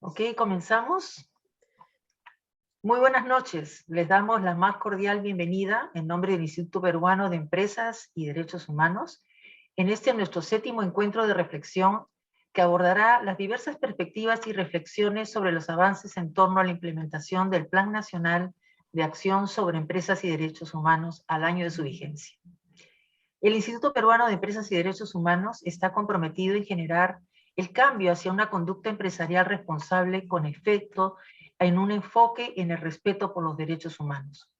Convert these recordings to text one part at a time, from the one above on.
Ok, comenzamos. Muy buenas noches. Les damos la más cordial bienvenida en nombre del Instituto Peruano de Empresas y Derechos Humanos en este nuestro séptimo encuentro de reflexión que abordará las diversas perspectivas y reflexiones sobre los avances en torno a la implementación del Plan Nacional de Acción sobre Empresas y Derechos Humanos al año de su vigencia. El Instituto Peruano de Empresas y Derechos Humanos está comprometido en generar el cambio hacia una conducta empresarial responsable con efecto en un enfoque en el respeto por los derechos humanos.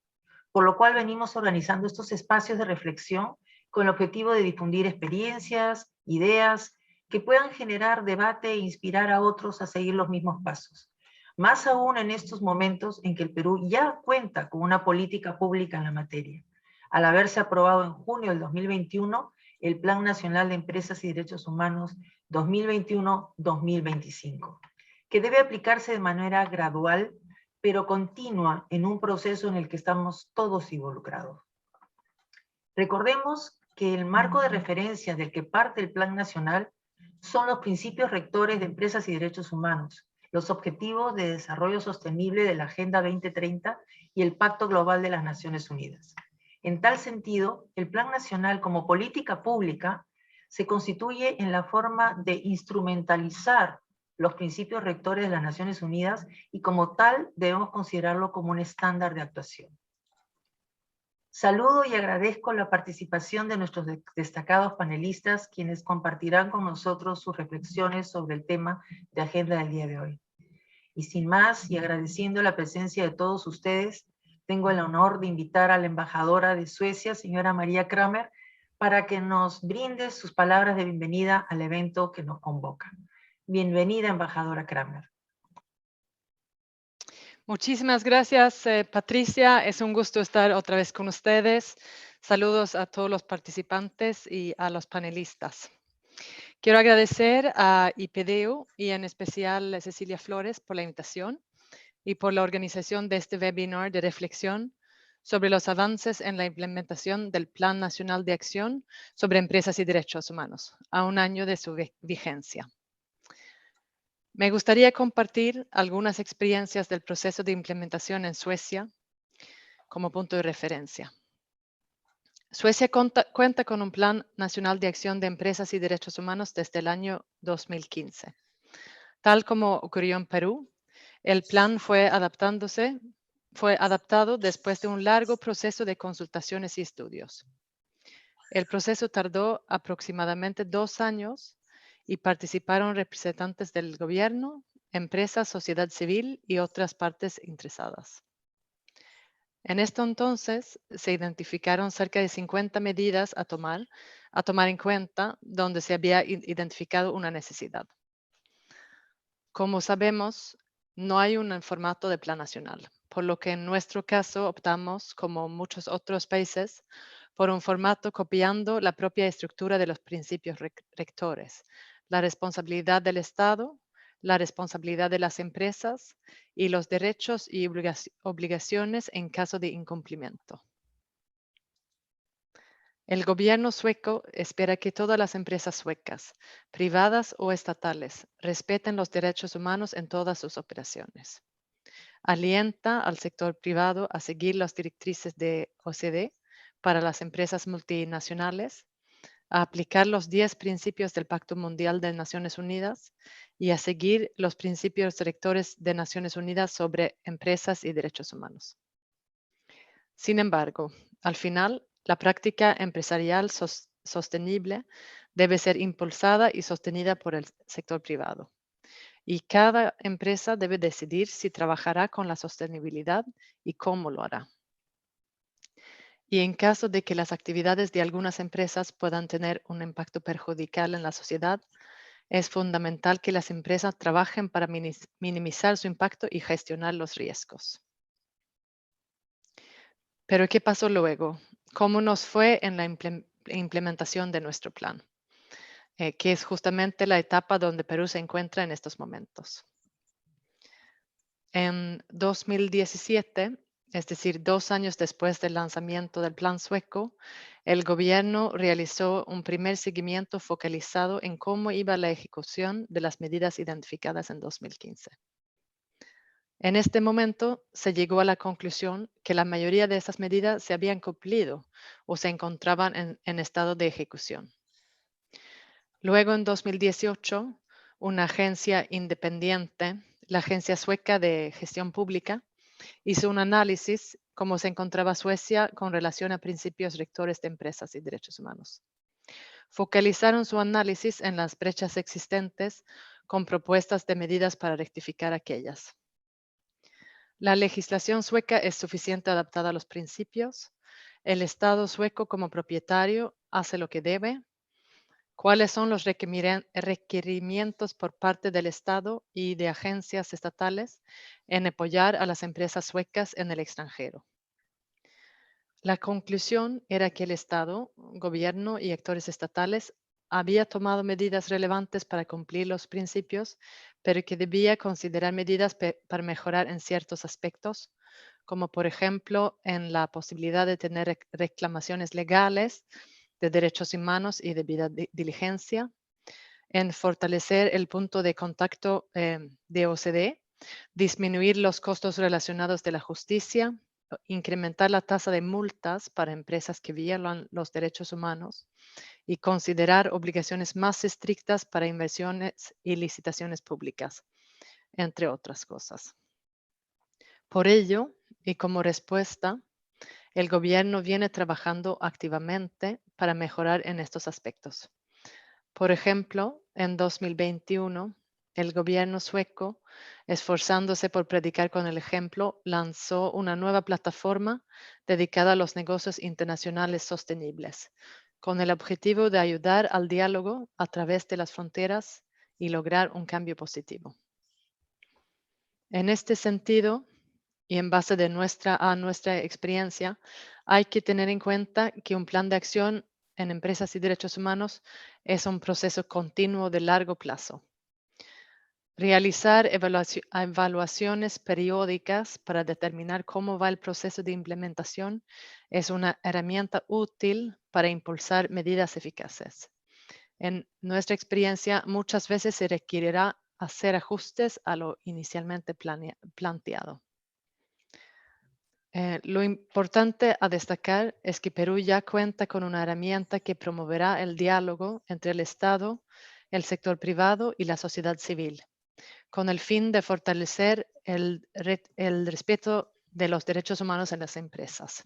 Por lo cual venimos organizando estos espacios de reflexión con el objetivo de difundir experiencias, ideas que puedan generar debate e inspirar a otros a seguir los mismos pasos. Más aún en estos momentos en que el Perú ya cuenta con una política pública en la materia, al haberse aprobado en junio del 2021 el Plan Nacional de Empresas y Derechos Humanos 2021-2025, que debe aplicarse de manera gradual, pero continua en un proceso en el que estamos todos involucrados. Recordemos que el marco de referencia del que parte el Plan Nacional son los principios rectores de empresas y derechos humanos, los objetivos de desarrollo sostenible de la Agenda 2030 y el Pacto Global de las Naciones Unidas. En tal sentido, el Plan Nacional como política pública se constituye en la forma de instrumentalizar los principios rectores de las Naciones Unidas y como tal debemos considerarlo como un estándar de actuación. Saludo y agradezco la participación de nuestros destacados panelistas, quienes compartirán con nosotros sus reflexiones sobre el tema de agenda del día de hoy. Y sin más, y agradeciendo la presencia de todos ustedes, tengo el honor de invitar a la embajadora de Suecia, señora María Kramer, para que nos brinde sus palabras de bienvenida al evento que nos convoca. Bienvenida, embajadora Kramer. Muchísimas gracias, Patricia. Es un gusto estar otra vez con ustedes. Saludos a todos los participantes y a los panelistas. Quiero agradecer a IPDU y en especial a Cecilia Flores por la invitación y por la organización de este webinar de reflexión sobre los avances en la implementación del Plan Nacional de Acción sobre Empresas y Derechos Humanos, a un año de su vigencia. Me gustaría compartir algunas experiencias del proceso de implementación en Suecia como punto de referencia. Suecia cuenta con un Plan Nacional de Acción de Empresas y Derechos Humanos desde el año 2015. Tal como ocurrió en Perú, el plan fue adaptado después de un largo proceso de consultaciones y estudios. El proceso tardó aproximadamente 2 años y participaron representantes del gobierno, empresas, sociedad civil y otras partes interesadas. En esto entonces se identificaron cerca de 50 medidas a tomar en cuenta donde se había identificado una necesidad. Como sabemos, no hay un formato de plan nacional, por lo que en nuestro caso optamos, como muchos otros países, por un formato copiando la propia estructura de los principios rectores, la responsabilidad del Estado, la responsabilidad de las empresas y los derechos y obligaciones en caso de incumplimiento. El gobierno sueco espera que todas las empresas suecas, privadas o estatales, respeten los derechos humanos en todas sus operaciones. Alienta al sector privado a seguir las directrices de OCDE para las empresas multinacionales, a aplicar los 10 principios del Pacto Mundial de Naciones Unidas y a seguir los principios rectores de Naciones Unidas sobre empresas y derechos humanos. Sin embargo, al final, la práctica empresarial sostenible debe ser impulsada y sostenida por el sector privado. Y cada empresa debe decidir si trabajará con la sostenibilidad y cómo lo hará. Y en caso de que las actividades de algunas empresas puedan tener un impacto perjudicial en la sociedad, es fundamental que las empresas trabajen para minimizar su impacto y gestionar los riesgos. Pero ¿qué pasó luego? ¿Cómo nos fue en la implementación de nuestro plan? Que es justamente la etapa donde Perú se encuentra en estos momentos. En 2017, es decir, 2 años después del lanzamiento del plan sueco, el gobierno realizó un primer seguimiento focalizado en cómo iba la ejecución de las medidas identificadas en 2015. En este momento se llegó a la conclusión que la mayoría de esas medidas se habían cumplido o se encontraban en estado de ejecución. Luego, en 2018, una agencia independiente, la Agencia Sueca de Gestión Pública, hizo un análisis cómo se encontraba Suecia con relación a principios rectores de empresas y derechos humanos. Focalizaron su análisis en las brechas existentes con propuestas de medidas para rectificar aquellas. La legislación sueca es suficiente adaptada a los principios. El Estado sueco como propietario hace lo que debe. ¿Cuáles son los requerimientos por parte del Estado y de agencias estatales en apoyar a las empresas suecas en el extranjero? La conclusión era que el Estado, gobierno y actores estatales había tomado medidas relevantes para cumplir los principios, pero que debía considerar medidas para mejorar en ciertos aspectos, como por ejemplo en la posibilidad de tener reclamaciones legales de derechos humanos y debida diligencia, en fortalecer el punto de contacto de OCDE, disminuir los costos relacionados de la justicia, incrementar la tasa de multas para empresas que violan los derechos humanos y considerar obligaciones más estrictas para inversiones y licitaciones públicas, entre otras cosas. Por ello, y como respuesta, el gobierno viene trabajando activamente para mejorar en estos aspectos. Por ejemplo, en 2021, el gobierno sueco, esforzándose por predicar con el ejemplo, lanzó una nueva plataforma dedicada a los negocios internacionales sostenibles, con el objetivo de ayudar al diálogo a través de las fronteras y lograr un cambio positivo. En este sentido, y en base a nuestra experiencia, hay que tener en cuenta que un plan de acción en empresas y derechos humanos es un proceso continuo de largo plazo. Realizar evaluaciones periódicas para determinar cómo va el proceso de implementación es una herramienta útil para impulsar medidas eficaces. En nuestra experiencia, muchas veces se requerirá hacer ajustes a lo inicialmente planteado. Lo importante a destacar es que Perú ya cuenta con una herramienta que promoverá el diálogo entre el Estado, el sector privado y la sociedad civil, con el fin de fortalecer el respeto de los derechos humanos en las empresas.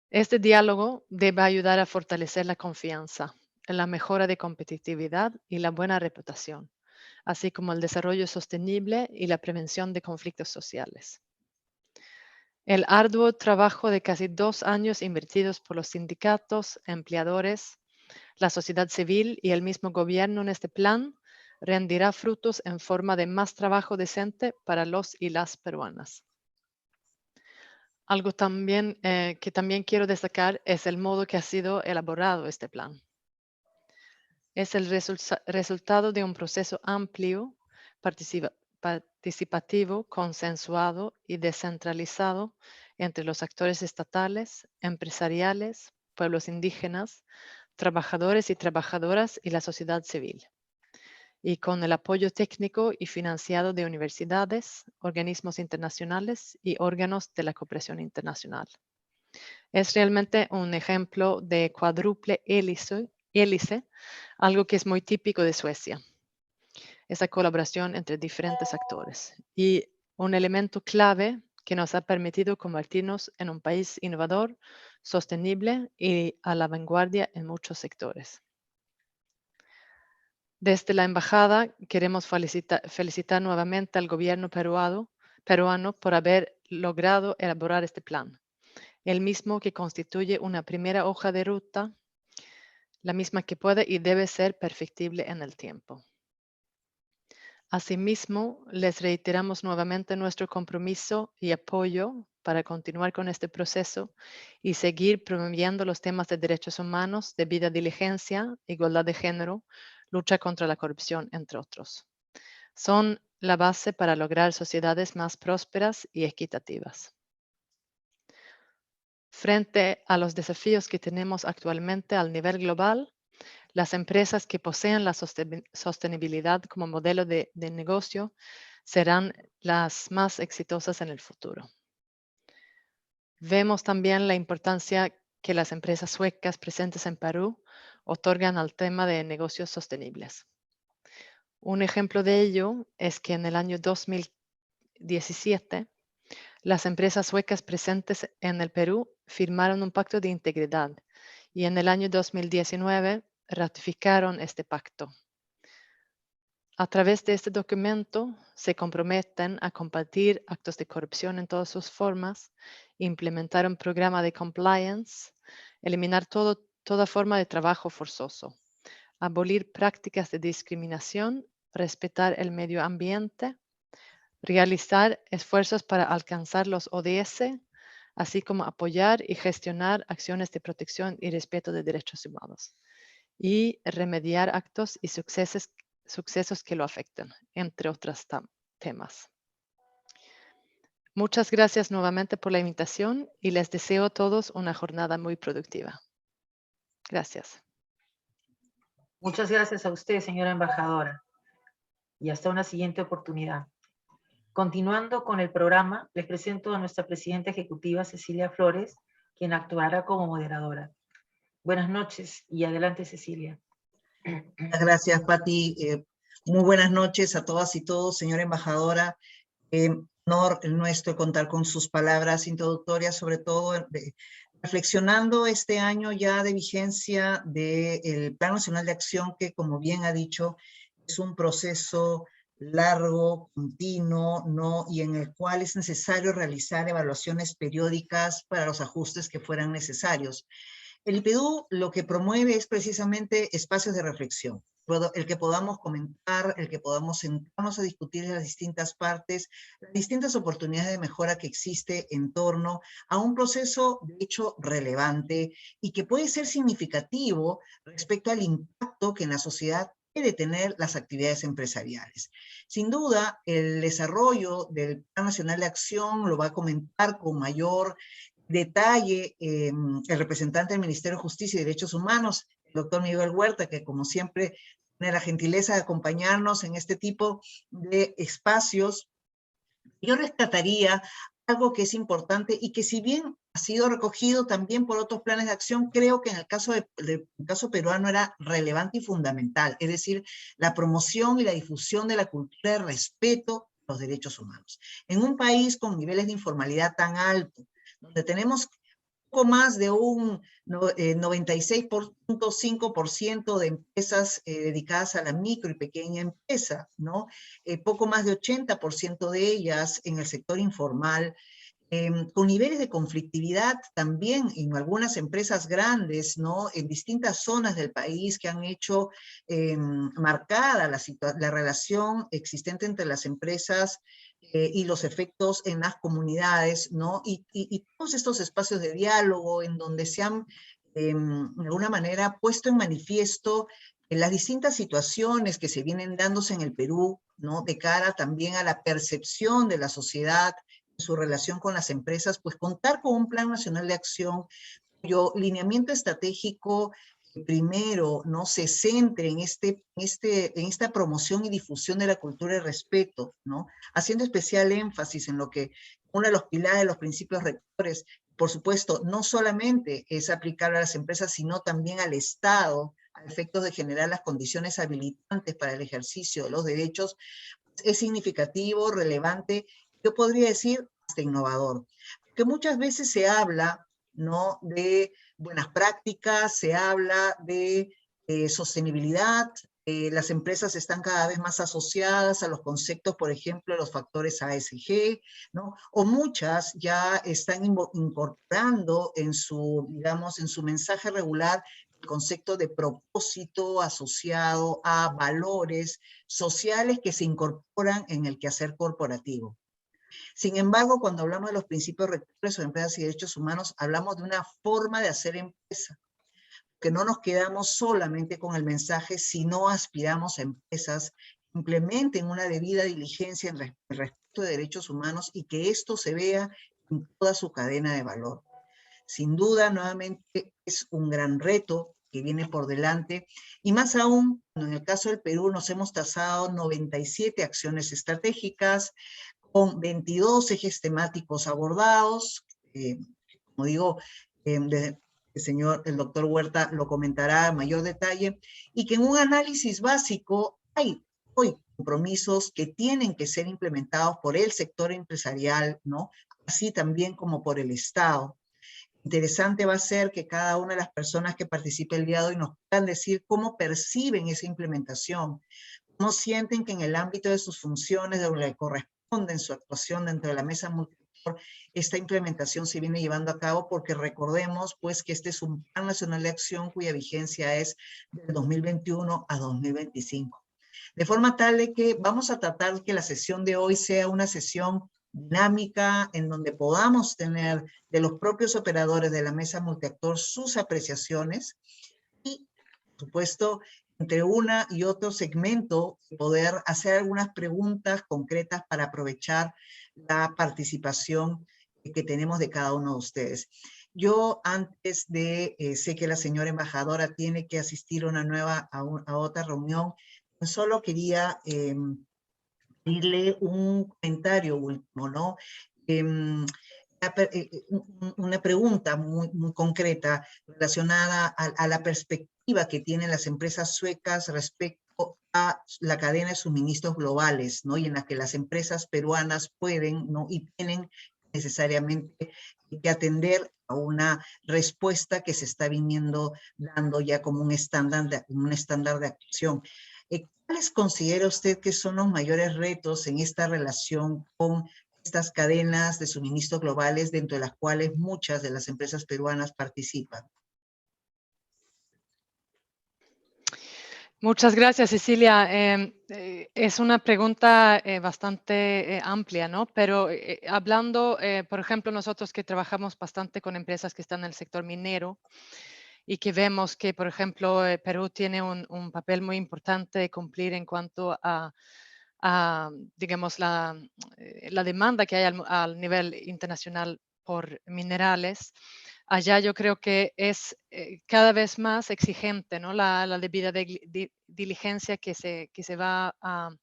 Este diálogo debe ayudar a fortalecer la confianza, la mejora de competitividad y la buena reputación, así como el desarrollo sostenible y la prevención de conflictos sociales. El arduo trabajo de casi 2 años invertidos por los sindicatos, empleadores, la sociedad civil y el mismo gobierno en este plan rendirá frutos en forma de más trabajo decente para los y las peruanas. Algo también que también quiero destacar es el modo que ha sido elaborado este plan. Es el resultado de un proceso amplio, participativo, consensuado y descentralizado entre los actores estatales, empresariales, pueblos indígenas, trabajadores y trabajadoras y la sociedad civil, y con el apoyo técnico y financiado de universidades, organismos internacionales y órganos de la cooperación internacional. Es realmente un ejemplo de cuádruple hélice, algo que es muy típico de Suecia. Esa colaboración entre diferentes actores y un elemento clave que nos ha permitido convertirnos en un país innovador, sostenible y a la vanguardia en muchos sectores. Desde la embajada queremos felicitar nuevamente al gobierno peruano por haber logrado elaborar este plan, el mismo que constituye una primera hoja de ruta, la misma que puede y debe ser perfectible en el tiempo. Asimismo, les reiteramos nuevamente nuestro compromiso y apoyo para continuar con este proceso y seguir promoviendo los temas de derechos humanos, debida diligencia, igualdad de género, lucha contra la corrupción, entre otros. Son la base para lograr sociedades más prósperas y equitativas. Frente a los desafíos que tenemos actualmente al nivel global, las empresas que poseen la sostenibilidad como modelo de negocio serán las más exitosas en el futuro. Vemos también la importancia que las empresas suecas presentes en Perú otorgan al tema de negocios sostenibles. Un ejemplo de ello es que en el año 2017, las empresas suecas presentes en el Perú firmaron un pacto de integridad y en el año 2019 ratificaron este pacto. A través de este documento se comprometen a combatir actos de corrupción en todas sus formas, implementar un programa de compliance, eliminar toda forma de trabajo forzoso, abolir prácticas de discriminación, respetar el medio ambiente, realizar esfuerzos para alcanzar los ODS, así como apoyar y gestionar acciones de protección y respeto de derechos humanos, y remediar actos y sucesos que lo afecten, entre otros temas. Muchas gracias nuevamente por la invitación y les deseo a todos una jornada muy productiva. Gracias. Muchas gracias a usted, señora embajadora, y hasta una siguiente oportunidad. Continuando con el programa, les presento a nuestra presidenta ejecutiva, Cecilia Flores, quien actuará como moderadora. Buenas noches y adelante, Cecilia. Muchas gracias, Pati. Muy buenas noches a todas y todos, señora embajadora. Honor el nuestro contar con sus palabras introductorias, sobre todo reflexionando este año ya de vigencia del Plan Nacional de Acción, que como bien ha dicho, es un proceso largo, continuo, ¿no? Y en el cual es necesario realizar evaluaciones periódicas para los ajustes que fueran necesarios. El IPEDU lo que promueve es precisamente espacios de reflexión, el que podamos comentar, el que podamos sentarnos a discutir las distintas partes, las distintas oportunidades de mejora que existe en torno a un proceso de hecho relevante y que puede ser significativo respecto al impacto que en la sociedad puede tener las actividades empresariales. Sin duda, el desarrollo del Plan Nacional de Acción lo va a comentar con mayor detalle el representante del Ministerio de Justicia y Derechos Humanos, el doctor Miguel Huerta, que como siempre tiene la gentileza de acompañarnos en este tipo de espacios. Yo rescataría algo que es importante y que si bien ha sido recogido también por otros planes de acción, creo que en el caso peruano era relevante y fundamental, es decir, la promoción y la difusión de la cultura de respeto a los derechos humanos. En un país con niveles de informalidad tan altos, donde tenemos poco más de un 96.5% de empresas dedicadas a la micro y pequeña empresa, ¿no? Poco más de 80% de ellas en el sector informal, con niveles de conflictividad también en algunas empresas grandes, ¿no? En distintas zonas del país que han hecho marcada la relación existente entre las empresas y los efectos en las comunidades, ¿no? Y todos estos espacios de diálogo en donde se han, de alguna manera, puesto en manifiesto las distintas situaciones que se vienen dándose en el Perú, ¿no? De cara también a la percepción de la sociedad, su relación con las empresas, pues contar con un Plan Nacional de Acción cuyo lineamiento estratégico primero no se centre en esta promoción y difusión de la cultura de respeto, ¿no? Haciendo especial énfasis en lo que uno de los pilares de los principios rectores, por supuesto, no solamente es aplicable a las empresas, sino también al Estado, a efectos de generar las condiciones habilitantes para el ejercicio de los derechos, es significativo, relevante, yo podría decir hasta innovador. Porque muchas veces se habla, ¿no? De buenas prácticas, se habla de sostenibilidad, las empresas están cada vez más asociadas a los conceptos, por ejemplo, los factores ASG, ¿no? O muchas ya están incorporando en su, digamos, en su mensaje regular el concepto de propósito asociado a valores sociales que se incorporan en el quehacer corporativo. Sin embargo, cuando hablamos de los principios rectores sobre empresas y derechos humanos, hablamos de una forma de hacer empresa, que no nos quedamos solamente con el mensaje, sino aspiramos a empresas que implementen una debida diligencia en respecto de derechos humanos y que esto se vea en toda su cadena de valor. Sin duda, nuevamente, es un gran reto que viene por delante, y más aún, en el caso del Perú nos hemos trazado 97 acciones estratégicas, con 22 ejes temáticos abordados, como digo, el doctor Huerta lo comentará a mayor detalle, y que en un análisis básico hay hoy compromisos que tienen que ser implementados por el sector empresarial, ¿no? Así también como por el Estado. Interesante va a ser que cada una de las personas que participe el día de hoy nos puedan decir cómo perciben esa implementación, cómo sienten que en el ámbito de sus funciones, de lo que corresponde en su actuación dentro de la mesa multiactor, esta implementación se viene llevando a cabo, porque recordemos pues que este es un Plan Nacional de Acción cuya vigencia es del 2021 a 2025. De forma tal de que vamos a tratar que la sesión de hoy sea una sesión dinámica en donde podamos tener de los propios operadores de la mesa multiactor sus apreciaciones y, por supuesto, entre una y otro segmento, poder hacer algunas preguntas concretas para aprovechar la participación que tenemos de cada uno de ustedes. Yo antes de, sé que la señora embajadora tiene que asistir a otra reunión, solo quería pedirle un comentario último, ¿no? Una pregunta muy concreta relacionada a la perspectiva que tienen las empresas suecas respecto a la cadena de suministros globales, ¿no? Y en la que las empresas peruanas pueden, ¿no? Y tienen necesariamente que atender a una respuesta que se está viniendo dando ya como un estándar de actuación. ¿Cuáles considera usted que son los mayores retos en esta relación con estas cadenas de suministro globales, dentro de las cuales muchas de las empresas peruanas participan? Muchas gracias, Cecilia. Es una pregunta bastante amplia, ¿no? Pero hablando, por ejemplo, nosotros que trabajamos bastante con empresas que están en el sector minero y que vemos que, por ejemplo, Perú tiene un papel muy importante de cumplir en cuanto a digamos, la demanda que hay al nivel internacional por minerales. Allá yo creo que es cada vez más exigente, ¿no? La debida diligencia que se va a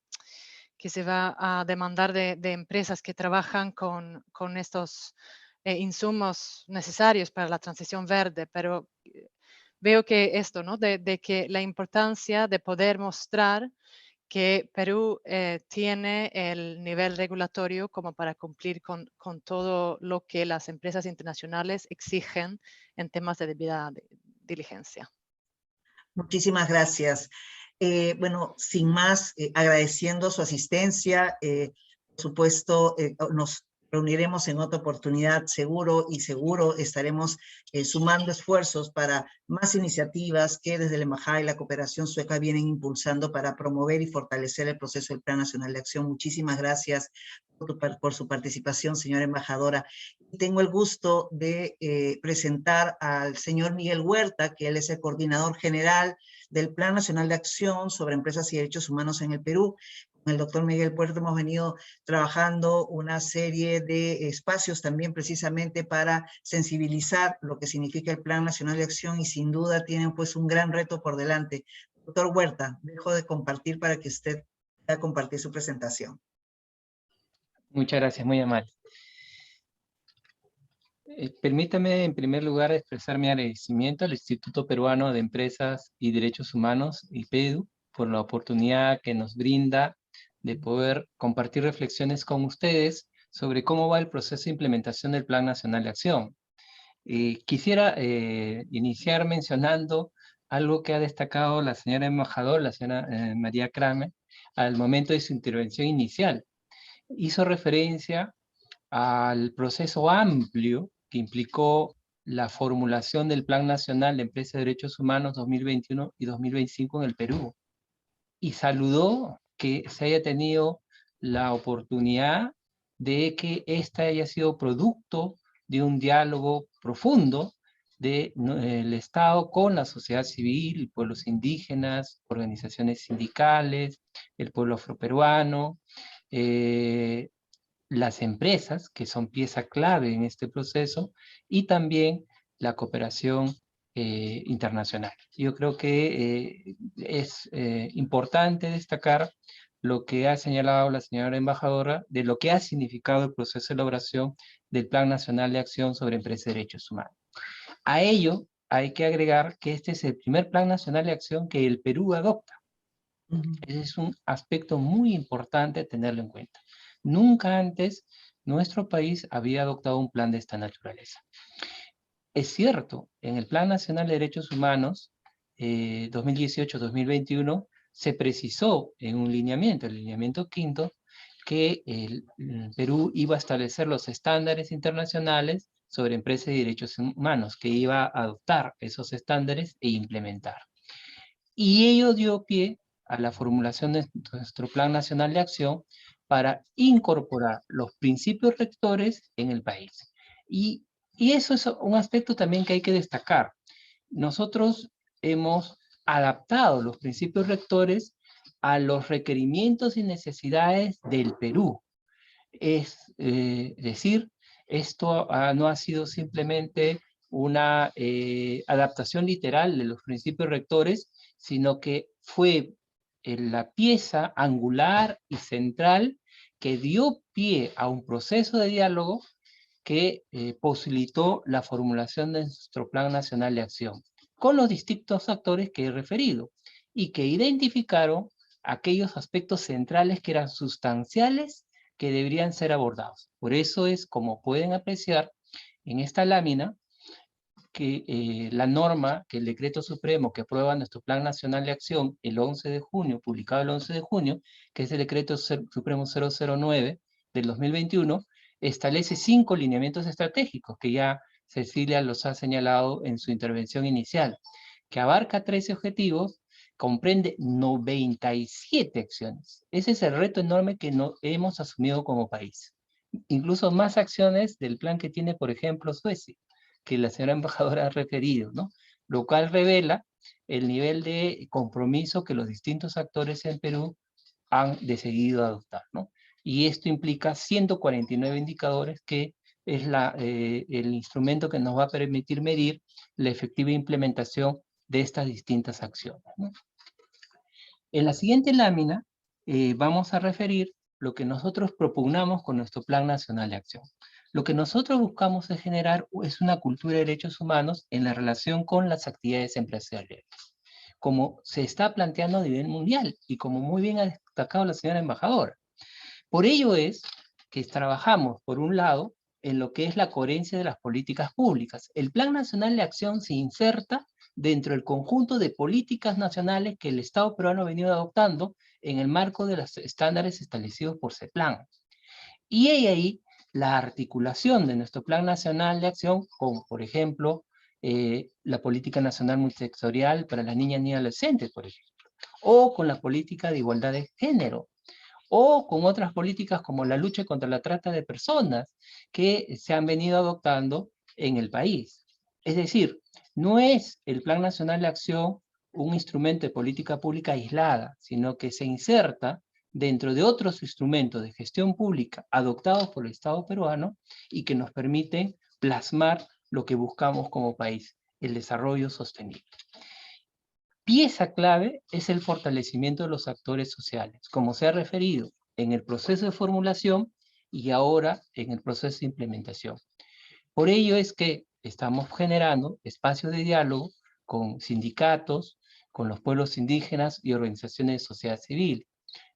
demandar de empresas que trabajan con estos insumos necesarios para la transición verde, pero veo que esto, ¿no? De que la importancia de poder mostrar que Perú tiene el nivel regulatorio como para cumplir con todo lo que las empresas internacionales exigen en temas de debida diligencia. Muchísimas gracias. Bueno, sin más, agradeciendo su asistencia, por supuesto, nos reuniremos en otra oportunidad seguro, y seguro estaremos sumando esfuerzos para más iniciativas que desde la Embajada y la Cooperación Sueca vienen impulsando para promover y fortalecer el proceso del Plan Nacional de Acción. Muchísimas gracias por su participación, señora embajadora. Tengo el gusto de presentar al señor Miguel Huerta, que él es el coordinador general del Plan Nacional de Acción sobre Empresas y Derechos Humanos en el Perú. Con el doctor Miguel Huerta hemos venido trabajando una serie de espacios también precisamente para sensibilizar lo que significa el Plan Nacional de Acción, y sin duda tienen pues un gran reto por delante. Doctor Huerta, dejo de compartir para que usted pueda compartir su presentación. Muchas gracias, muy amable. Permítame en primer lugar expresar mi agradecimiento al Instituto Peruano de Empresas y Derechos Humanos, IPEDU, por la oportunidad que nos brinda de poder compartir reflexiones con ustedes sobre cómo va el proceso de implementación del Plan Nacional de Acción. Quisiera iniciar mencionando algo que ha destacado la señora embajadora, la señora María Kramer, al momento de su intervención inicial. Hizo referencia al proceso amplio que implicó la formulación del Plan Nacional de Empresas de Derechos Humanos 2021 y 2025 en el Perú. Y saludó que se haya tenido la oportunidad de que esta haya sido producto de un diálogo profundo del Estado con la sociedad civil, pueblos indígenas, organizaciones sindicales, el pueblo afroperuano, las empresas, que son pieza clave en este proceso, y también la cooperación internacional. Yo creo que es importante destacar lo que ha señalado la señora embajadora de lo que ha significado el proceso de elaboración del Plan Nacional de Acción sobre Empresas y Derechos Humanos. A ello hay que agregar que este es el primer Plan Nacional de Acción que el Perú adopta. Ese es un aspecto muy importante tenerlo en cuenta. Nunca antes nuestro país había adoptado un plan de esta naturaleza. Es cierto, en el Plan Nacional de Derechos Humanos 2018-2021 se precisó en un lineamiento, el lineamiento quinto, que el Perú iba a establecer los estándares internacionales sobre empresas y derechos humanos, que iba a adoptar esos estándares e implementar. Y ello dio pie a la formulación de nuestro Plan Nacional de Acción para incorporar los principios rectores en el país. Y eso es un aspecto también que hay que destacar. Nosotros hemos adaptado los principios rectores a los requerimientos y necesidades del Perú. Es decir, esto no ha sido simplemente una adaptación literal de los principios rectores, sino que fue la pieza angular y central que dio pie a un proceso de diálogo que posibilitó la formulación de nuestro Plan Nacional de Acción, con los distintos actores que he referido, y que identificaron aquellos aspectos centrales que eran sustanciales que deberían ser abordados. Por eso es, como pueden apreciar en esta lámina, que la norma, que el decreto supremo que aprueba nuestro Plan Nacional de Acción el 11 de junio, publicado el 11 de junio, que es el decreto supremo 009 del 2021, establece 5 lineamientos estratégicos que ya Cecilia los ha señalado en su intervención inicial, que abarca 13 objetivos, comprende 97 acciones. Ese es el reto enorme que hemos asumido como país. Incluso más acciones del plan que tiene, por ejemplo, Suecia, que la señora embajadora ha referido, ¿no? Lo cual revela el nivel de compromiso que los distintos actores en Perú han decidido adoptar, ¿no? Y esto implica 149 indicadores que es el instrumento que nos va a permitir medir la efectiva implementación de estas distintas acciones, ¿no? En la siguiente lámina vamos a referir lo que nosotros propugnamos con nuestro Plan Nacional de Acción. Lo que nosotros buscamos es generar una cultura de derechos humanos en la relación con las actividades empresariales, como se está planteando a nivel mundial y como muy bien ha destacado la señora embajadora. Por ello es que trabajamos, por un lado, en lo que es la coherencia de las políticas públicas. El Plan Nacional de Acción se inserta dentro del conjunto de políticas nacionales que el Estado peruano ha venido adoptando en el marco de los estándares establecidos por CEPLAN. Y hay ahí la articulación de nuestro Plan Nacional de Acción con, por ejemplo, la Política Nacional Multisectorial para las niñas y adolescentes, por ejemplo, o con la Política de Igualdad de Género, o con otras políticas como la lucha contra la trata de personas que se han venido adoptando en el país. Es decir, no es el Plan Nacional de Acción un instrumento de política pública aislada, sino que se inserta dentro de otros instrumentos de gestión pública adoptados por el Estado peruano y que nos permiten plasmar lo que buscamos como país, el desarrollo sostenible. Pieza clave es el fortalecimiento de los actores sociales, como se ha referido en el proceso de formulación y ahora en el proceso de implementación. Por ello es que estamos generando espacios de diálogo con sindicatos, con los pueblos indígenas y organizaciones de sociedad civil,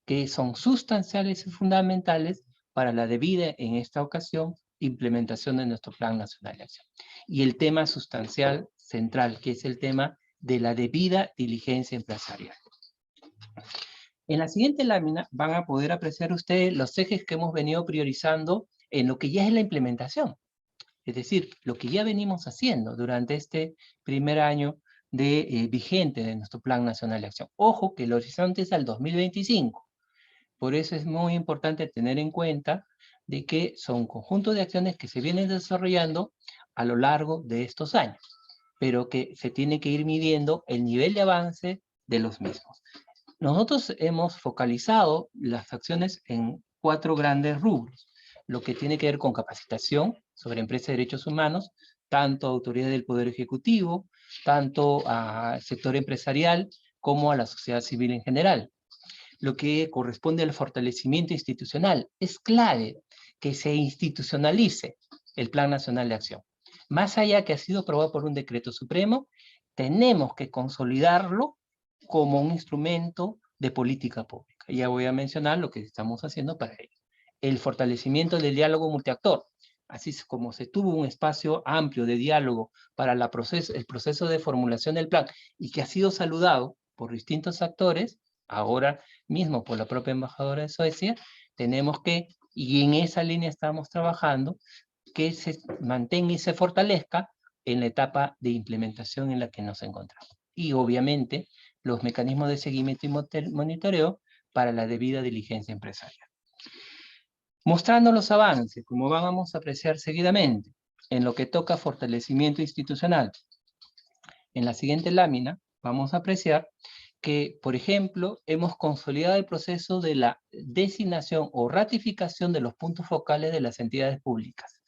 que son sustanciales y fundamentales para la debida, en esta ocasión, implementación de nuestro Plan Nacional de Acción. Y el tema sustancial central, que es el tema de la debida diligencia empresarial. En la siguiente lámina van a poder apreciar ustedes los ejes que hemos venido priorizando en lo que ya es la implementación. Es decir, lo que ya venimos haciendo durante este primer año vigente de nuestro Plan Nacional de Acción. Ojo que el horizonte es al 2025. Por eso es muy importante tener en cuenta de que son un conjunto de acciones que se vienen desarrollando a lo largo de estos años, pero que se tiene que ir midiendo el nivel de avance de los mismos. Nosotros hemos focalizado las acciones en 4 grandes rubros, lo que tiene que ver con capacitación sobre empresas de derechos humanos, tanto autoridades del Poder Ejecutivo, tanto al sector empresarial como a la sociedad civil en general. Lo que corresponde al fortalecimiento institucional. Es clave que se institucionalice el Plan Nacional de Acción. Más allá que ha sido aprobado por un decreto supremo, tenemos que consolidarlo como un instrumento de política pública. Ya voy a mencionar lo que estamos haciendo para ello. El fortalecimiento del diálogo multiactor. Así como se tuvo un espacio amplio de diálogo para el proceso de formulación del plan y que ha sido saludado por distintos actores, ahora mismo por la propia embajadora de Suecia, tenemos que, y en esa línea estamos trabajando, que se mantenga y se fortalezca en la etapa de implementación en la que nos encontramos. Y obviamente los mecanismos de seguimiento y monitoreo para la debida diligencia empresarial. Mostrando los avances, como vamos a apreciar seguidamente, en lo que toca fortalecimiento institucional. En la siguiente lámina vamos a apreciar que, por ejemplo, hemos consolidado el proceso de la designación o ratificación de los puntos focales de las entidades públicas.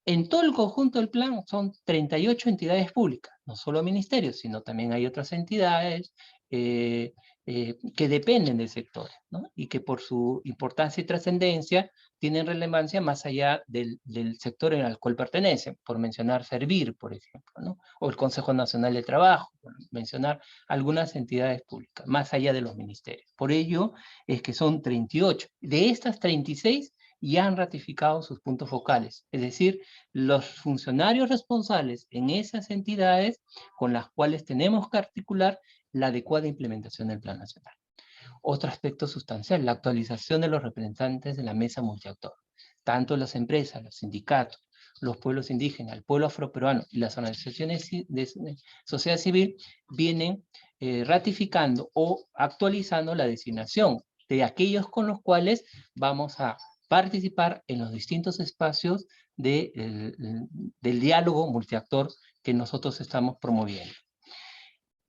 En todo el conjunto del plan son 38 entidades públicas, no solo ministerios, sino también hay otras entidades que dependen del sector, ¿no? Y que por su importancia y trascendencia tienen relevancia más allá del sector al cual pertenecen, por mencionar Servir, por ejemplo, ¿no? O el Consejo Nacional de Trabajo, por mencionar algunas entidades públicas, más allá de los ministerios. Por ello es que son 38. De estas 36, ya han ratificado sus puntos focales, es decir, los funcionarios responsables en esas entidades con las cuales tenemos que articular la adecuada implementación del Plan Nacional. Otro aspecto sustancial, la actualización de los representantes de la mesa multiactor. Tanto las empresas, los sindicatos, los pueblos indígenas, el pueblo afroperuano y las organizaciones de sociedad civil vienen ratificando o actualizando la designación de aquellos con los cuales vamos a participar en los distintos espacios del diálogo multiactor que nosotros estamos promoviendo.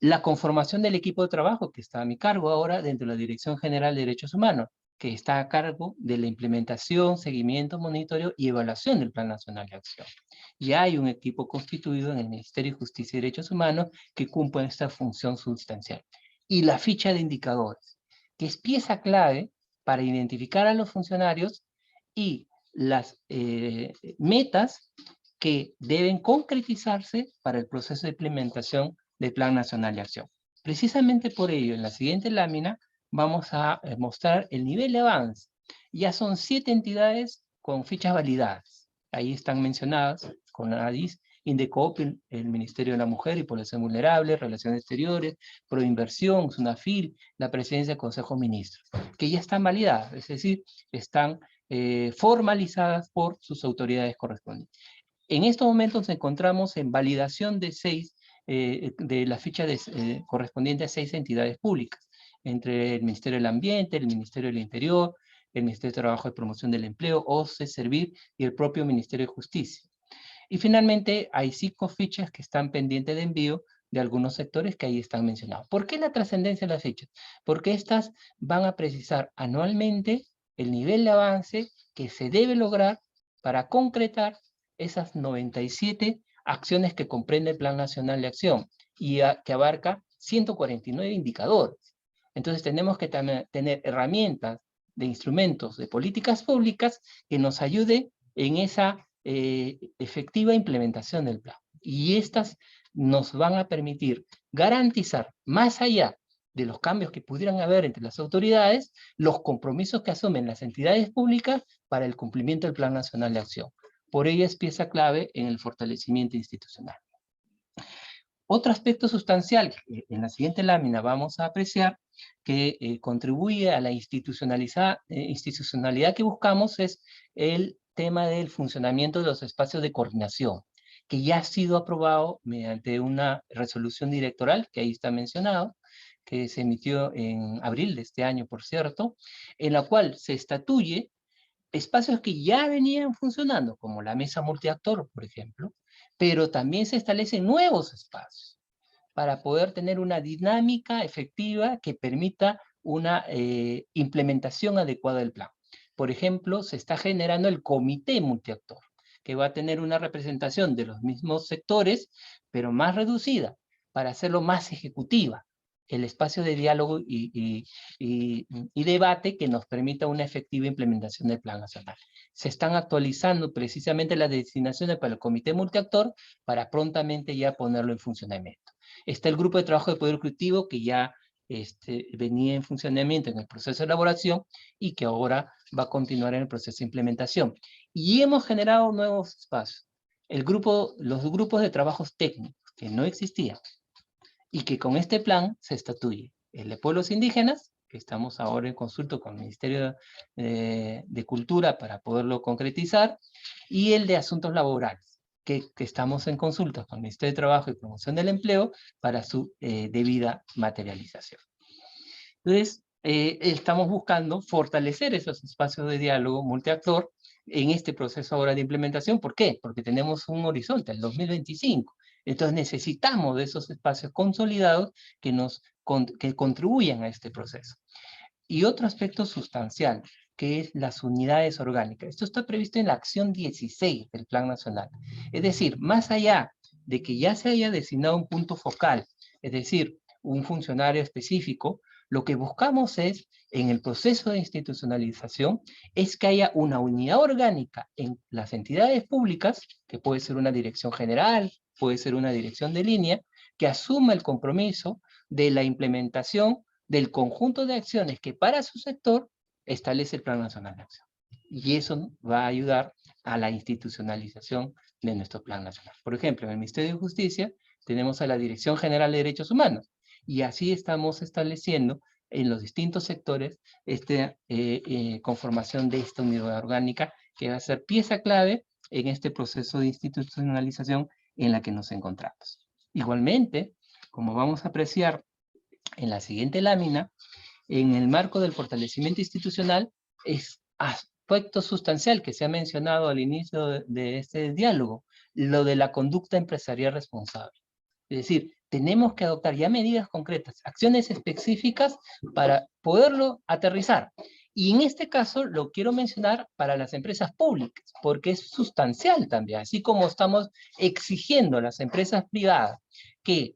La conformación del equipo de trabajo que está a mi cargo ahora dentro de la Dirección General de Derechos Humanos, que está a cargo de la implementación, seguimiento, monitoreo y evaluación del Plan Nacional de Acción. Ya hay un equipo constituido en el Ministerio de Justicia y Derechos Humanos que cumple esta función sustancial. Y la ficha de indicadores, que es pieza clave para identificar a los funcionarios y las metas que deben concretizarse para el proceso de implementación del Plan Nacional de Acción. Precisamente por ello, en la siguiente lámina, vamos a mostrar el nivel de avance. Ya son 7 entidades con fichas validadas. Ahí están mencionadas, con ADIS, Indecoop, el Ministerio de la Mujer y Población Vulnerable, Relaciones Exteriores, Proinversión, SUNAFIL, la Presidencia del Consejo de Ministros, que ya están validadas, es decir, están formalizadas por sus autoridades correspondientes. En estos momentos nos encontramos en validación de 6, de la ficha correspondiente a 6 entidades públicas, entre el Ministerio del Ambiente, el Ministerio del Interior, el Ministerio de Trabajo y Promoción del Empleo, OCE, Servir y el propio Ministerio de Justicia. Y finalmente hay 5 fichas que están pendientes de envío de algunos sectores que ahí están mencionados. ¿Por qué la trascendencia de las fichas? Porque estas van a precisar anualmente el nivel de avance que se debe lograr para concretar esas 97 acciones que comprende el Plan Nacional de Acción y que abarca 149 indicadores. Entonces tenemos que tener herramientas de instrumentos de políticas públicas que nos ayuden en esa efectiva implementación del plan. Y estas nos van a permitir garantizar, más allá de los cambios que pudieran haber entre las autoridades, los compromisos que asumen las entidades públicas para el cumplimiento del Plan Nacional de Acción. Por ello es pieza clave en el fortalecimiento institucional. Otro aspecto sustancial que en la siguiente lámina vamos a apreciar que contribuye a la institucionalidad que buscamos es el tema del funcionamiento de los espacios de coordinación, que ya ha sido aprobado mediante una resolución directoral, que ahí está mencionado, que se emitió en abril de este año, por cierto, en la cual se estatuye espacios que ya venían funcionando, como la mesa multiactor, por ejemplo, pero también se establecen nuevos espacios para poder tener una dinámica efectiva que permita una implementación adecuada del plan. Por ejemplo, se está generando el comité multiactor, que va a tener una representación de los mismos sectores, pero más reducida, para hacerlo más ejecutiva, el espacio de diálogo y debate que nos permita una efectiva implementación del Plan Nacional. Se están actualizando precisamente las designaciones para el Comité Multiactor para prontamente ya ponerlo en funcionamiento. Está el Grupo de Trabajo de Poder Ejecutivo que ya venía en funcionamiento en el proceso de elaboración y que ahora va a continuar en el proceso de implementación. Y hemos generado nuevos espacios. Los grupos de trabajos técnicos que no existían y que con este plan se estatuye. El de pueblos indígenas, que estamos ahora en consulta con el Ministerio de Cultura para poderlo concretizar, y el de asuntos laborales, que estamos en consulta con el Ministerio de Trabajo y Promoción del Empleo para su debida materialización. Entonces, estamos buscando fortalecer esos espacios de diálogo multiactor en este proceso ahora de implementación. ¿Por qué? Porque tenemos un horizonte, el 2025. Entonces necesitamos de esos espacios consolidados que contribuyan a este proceso. Y otro aspecto sustancial, que es las unidades orgánicas. Esto está previsto en la acción 16 del Plan Nacional. Es decir, más allá de que ya se haya designado un punto focal, es decir, un funcionario específico, lo que buscamos es, en el proceso de institucionalización, es que haya una unidad orgánica en las entidades públicas, que puede ser una dirección general, puede ser una dirección de línea, que asuma el compromiso de la implementación del conjunto de acciones que para su sector establece el Plan Nacional de Acción. Y eso va a ayudar a la institucionalización de nuestro Plan Nacional. Por ejemplo, en el Ministerio de Justicia tenemos a la Dirección General de Derechos Humanos, y así estamos estableciendo en los distintos sectores esta conformación de esta unidad orgánica que va a ser pieza clave en este proceso de institucionalización en la que nos encontramos. Igualmente, como vamos a apreciar en la siguiente lámina, en el marco del fortalecimiento institucional, es aspecto sustancial que se ha mencionado al inicio de este diálogo, lo de la conducta empresarial responsable. Es decir, tenemos que adoptar ya medidas concretas, acciones específicas para poderlo aterrizar. Y en este caso lo quiero mencionar para las empresas públicas, porque es sustancial también, así como estamos exigiendo a las empresas privadas que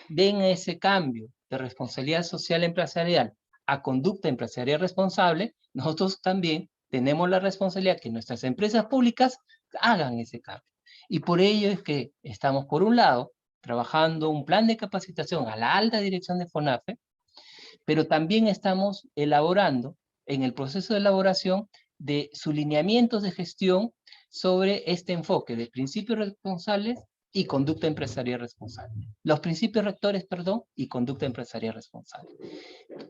den ese cambio de responsabilidad social empresarial a conducta empresarial responsable, nosotros también tenemos la responsabilidad que nuestras empresas públicas hagan ese cambio. Y por ello es que estamos, por un lado, trabajando un plan de capacitación a la alta dirección de FONAFE, pero también estamos elaborando, en el proceso de elaboración, de sus lineamientos de gestión sobre este enfoque de principios responsables y conducta empresarial responsable. Los principios rectores, perdón, y conducta empresarial responsable.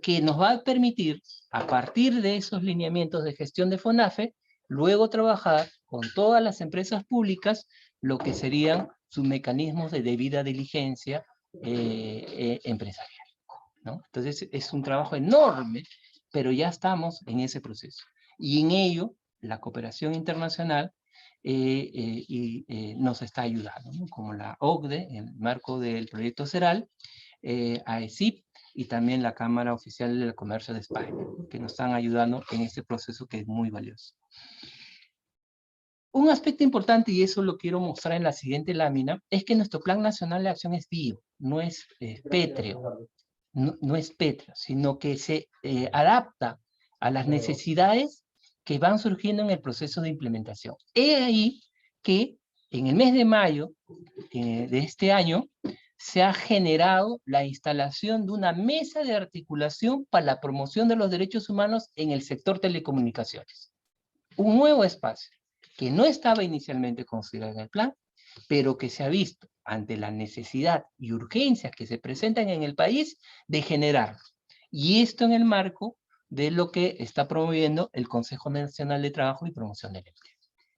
Que nos va a permitir, a partir de esos lineamientos de gestión de FONAFE, luego trabajar con todas las empresas públicas lo que serían sus mecanismos de debida diligencia empresarial, ¿no? Entonces es un trabajo enorme, pero ya estamos en ese proceso. Y en ello, la cooperación internacional nos está ayudando, ¿no? Como la OCDE, en el marco del proyecto CERAL, AECIP, y también la Cámara Oficial del Comercio de España, que nos están ayudando en este proceso que es muy valioso. Un aspecto importante, y eso lo quiero mostrar en la siguiente lámina, es que nuestro Plan Nacional de Acción es vivo, no es pétreo, no es pétreo, sino que se adapta a las necesidades que van surgiendo en el proceso de implementación. He ahí que en el mes de mayo de este año se ha generado la instalación de una mesa de articulación para la promoción de los derechos humanos en el sector telecomunicaciones. Un nuevo espacio que no estaba inicialmente considerado en el plan, pero que se ha visto ante la necesidad y urgencias que se presentan en el país de generarlo. Y esto en el marco de lo que está promoviendo el Consejo Nacional de Trabajo y Promoción del Empleo.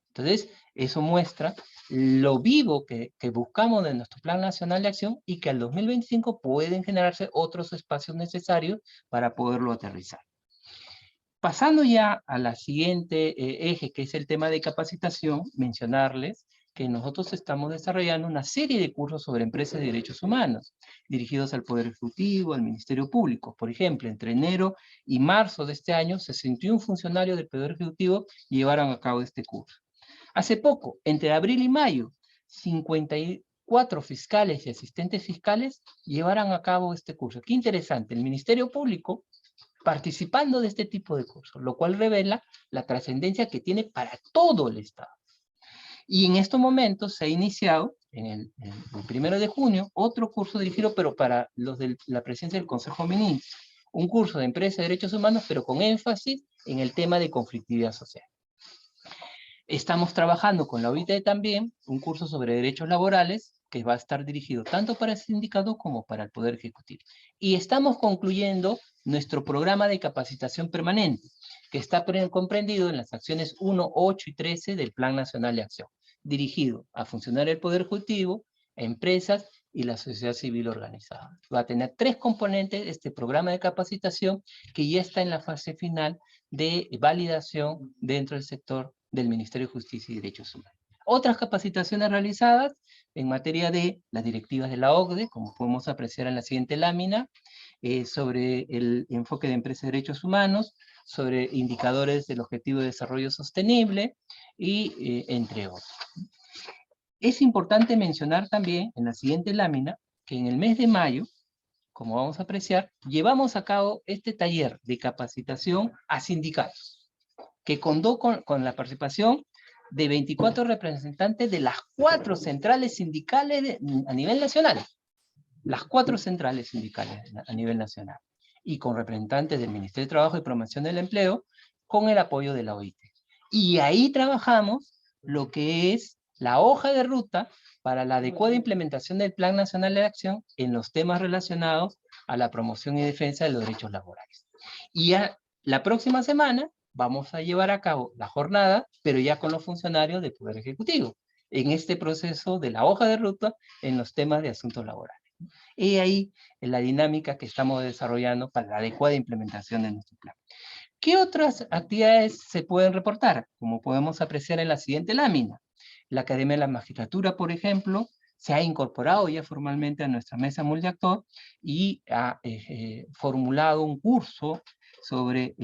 Entonces, eso muestra lo vivo que buscamos de nuestro Plan Nacional de Acción y que al 2025 pueden generarse otros espacios necesarios para poderlo aterrizar. Pasando ya a la siguiente eje, que es el tema de capacitación, mencionarles que nosotros estamos desarrollando una serie de cursos sobre empresas y derechos humanos, dirigidos al Poder Ejecutivo, al Ministerio Público. Por ejemplo, entre enero y marzo de este año, 61 funcionarios del Poder Ejecutivo llevaron a cabo este curso. Hace poco, entre abril y mayo, 54 fiscales y asistentes fiscales llevaron a cabo este curso. Qué interesante, el Ministerio Público participando de este tipo de cursos, lo cual revela la trascendencia que tiene para todo el Estado. Y en estos momentos se ha iniciado, en el 1 de junio, otro curso dirigido, pero para los de la presencia del Consejo de Ministros, un curso de Empresa de Derechos Humanos, pero con énfasis en el tema de conflictividad social. Estamos trabajando con la OIT también, un curso sobre derechos laborales, que va a estar dirigido tanto para el sindicato como para el Poder Ejecutivo. Y estamos concluyendo nuestro programa de capacitación permanente, que está comprendido en las acciones 1, 8 y 13 del Plan Nacional de Acción, dirigido a funcionarios del Poder Ejecutivo, a empresas y la sociedad civil organizada. Va a tener 3 componentes este programa de capacitación que ya está en la fase final de validación dentro del sector del Ministerio de Justicia y Derechos Humanos. Otras capacitaciones realizadas en materia de las directivas de la OCDE, como podemos apreciar en la siguiente lámina, sobre el enfoque de empresa de derechos humanos, sobre indicadores del Objetivo de Desarrollo Sostenible, y entre otros. Es importante mencionar también en la siguiente lámina que en el mes de mayo, como vamos a apreciar, llevamos a cabo este taller de capacitación a sindicatos, que contó con la participación de 24 representantes de las 4 centrales sindicales a nivel nacional. Las 4 centrales sindicales a nivel nacional. Y con representantes del Ministerio de Trabajo y Promoción del Empleo, con el apoyo de la OIT. Y ahí trabajamos lo que es la hoja de ruta para la adecuada implementación del Plan Nacional de Acción en los temas relacionados a la promoción y defensa de los derechos laborales. Y ya la próxima semana vamos a llevar a cabo la jornada, pero ya con los funcionarios del Poder Ejecutivo, en este proceso de la hoja de ruta en los temas de asuntos laborales. Y ahí en la dinámica que estamos desarrollando para la adecuada implementación de nuestro plan. ¿Qué otras actividades se pueden reportar? Como podemos apreciar en la siguiente lámina. La Academia de la Magistratura, por ejemplo, se ha incorporado ya formalmente a nuestra mesa multiactor y ha formulado un curso sobre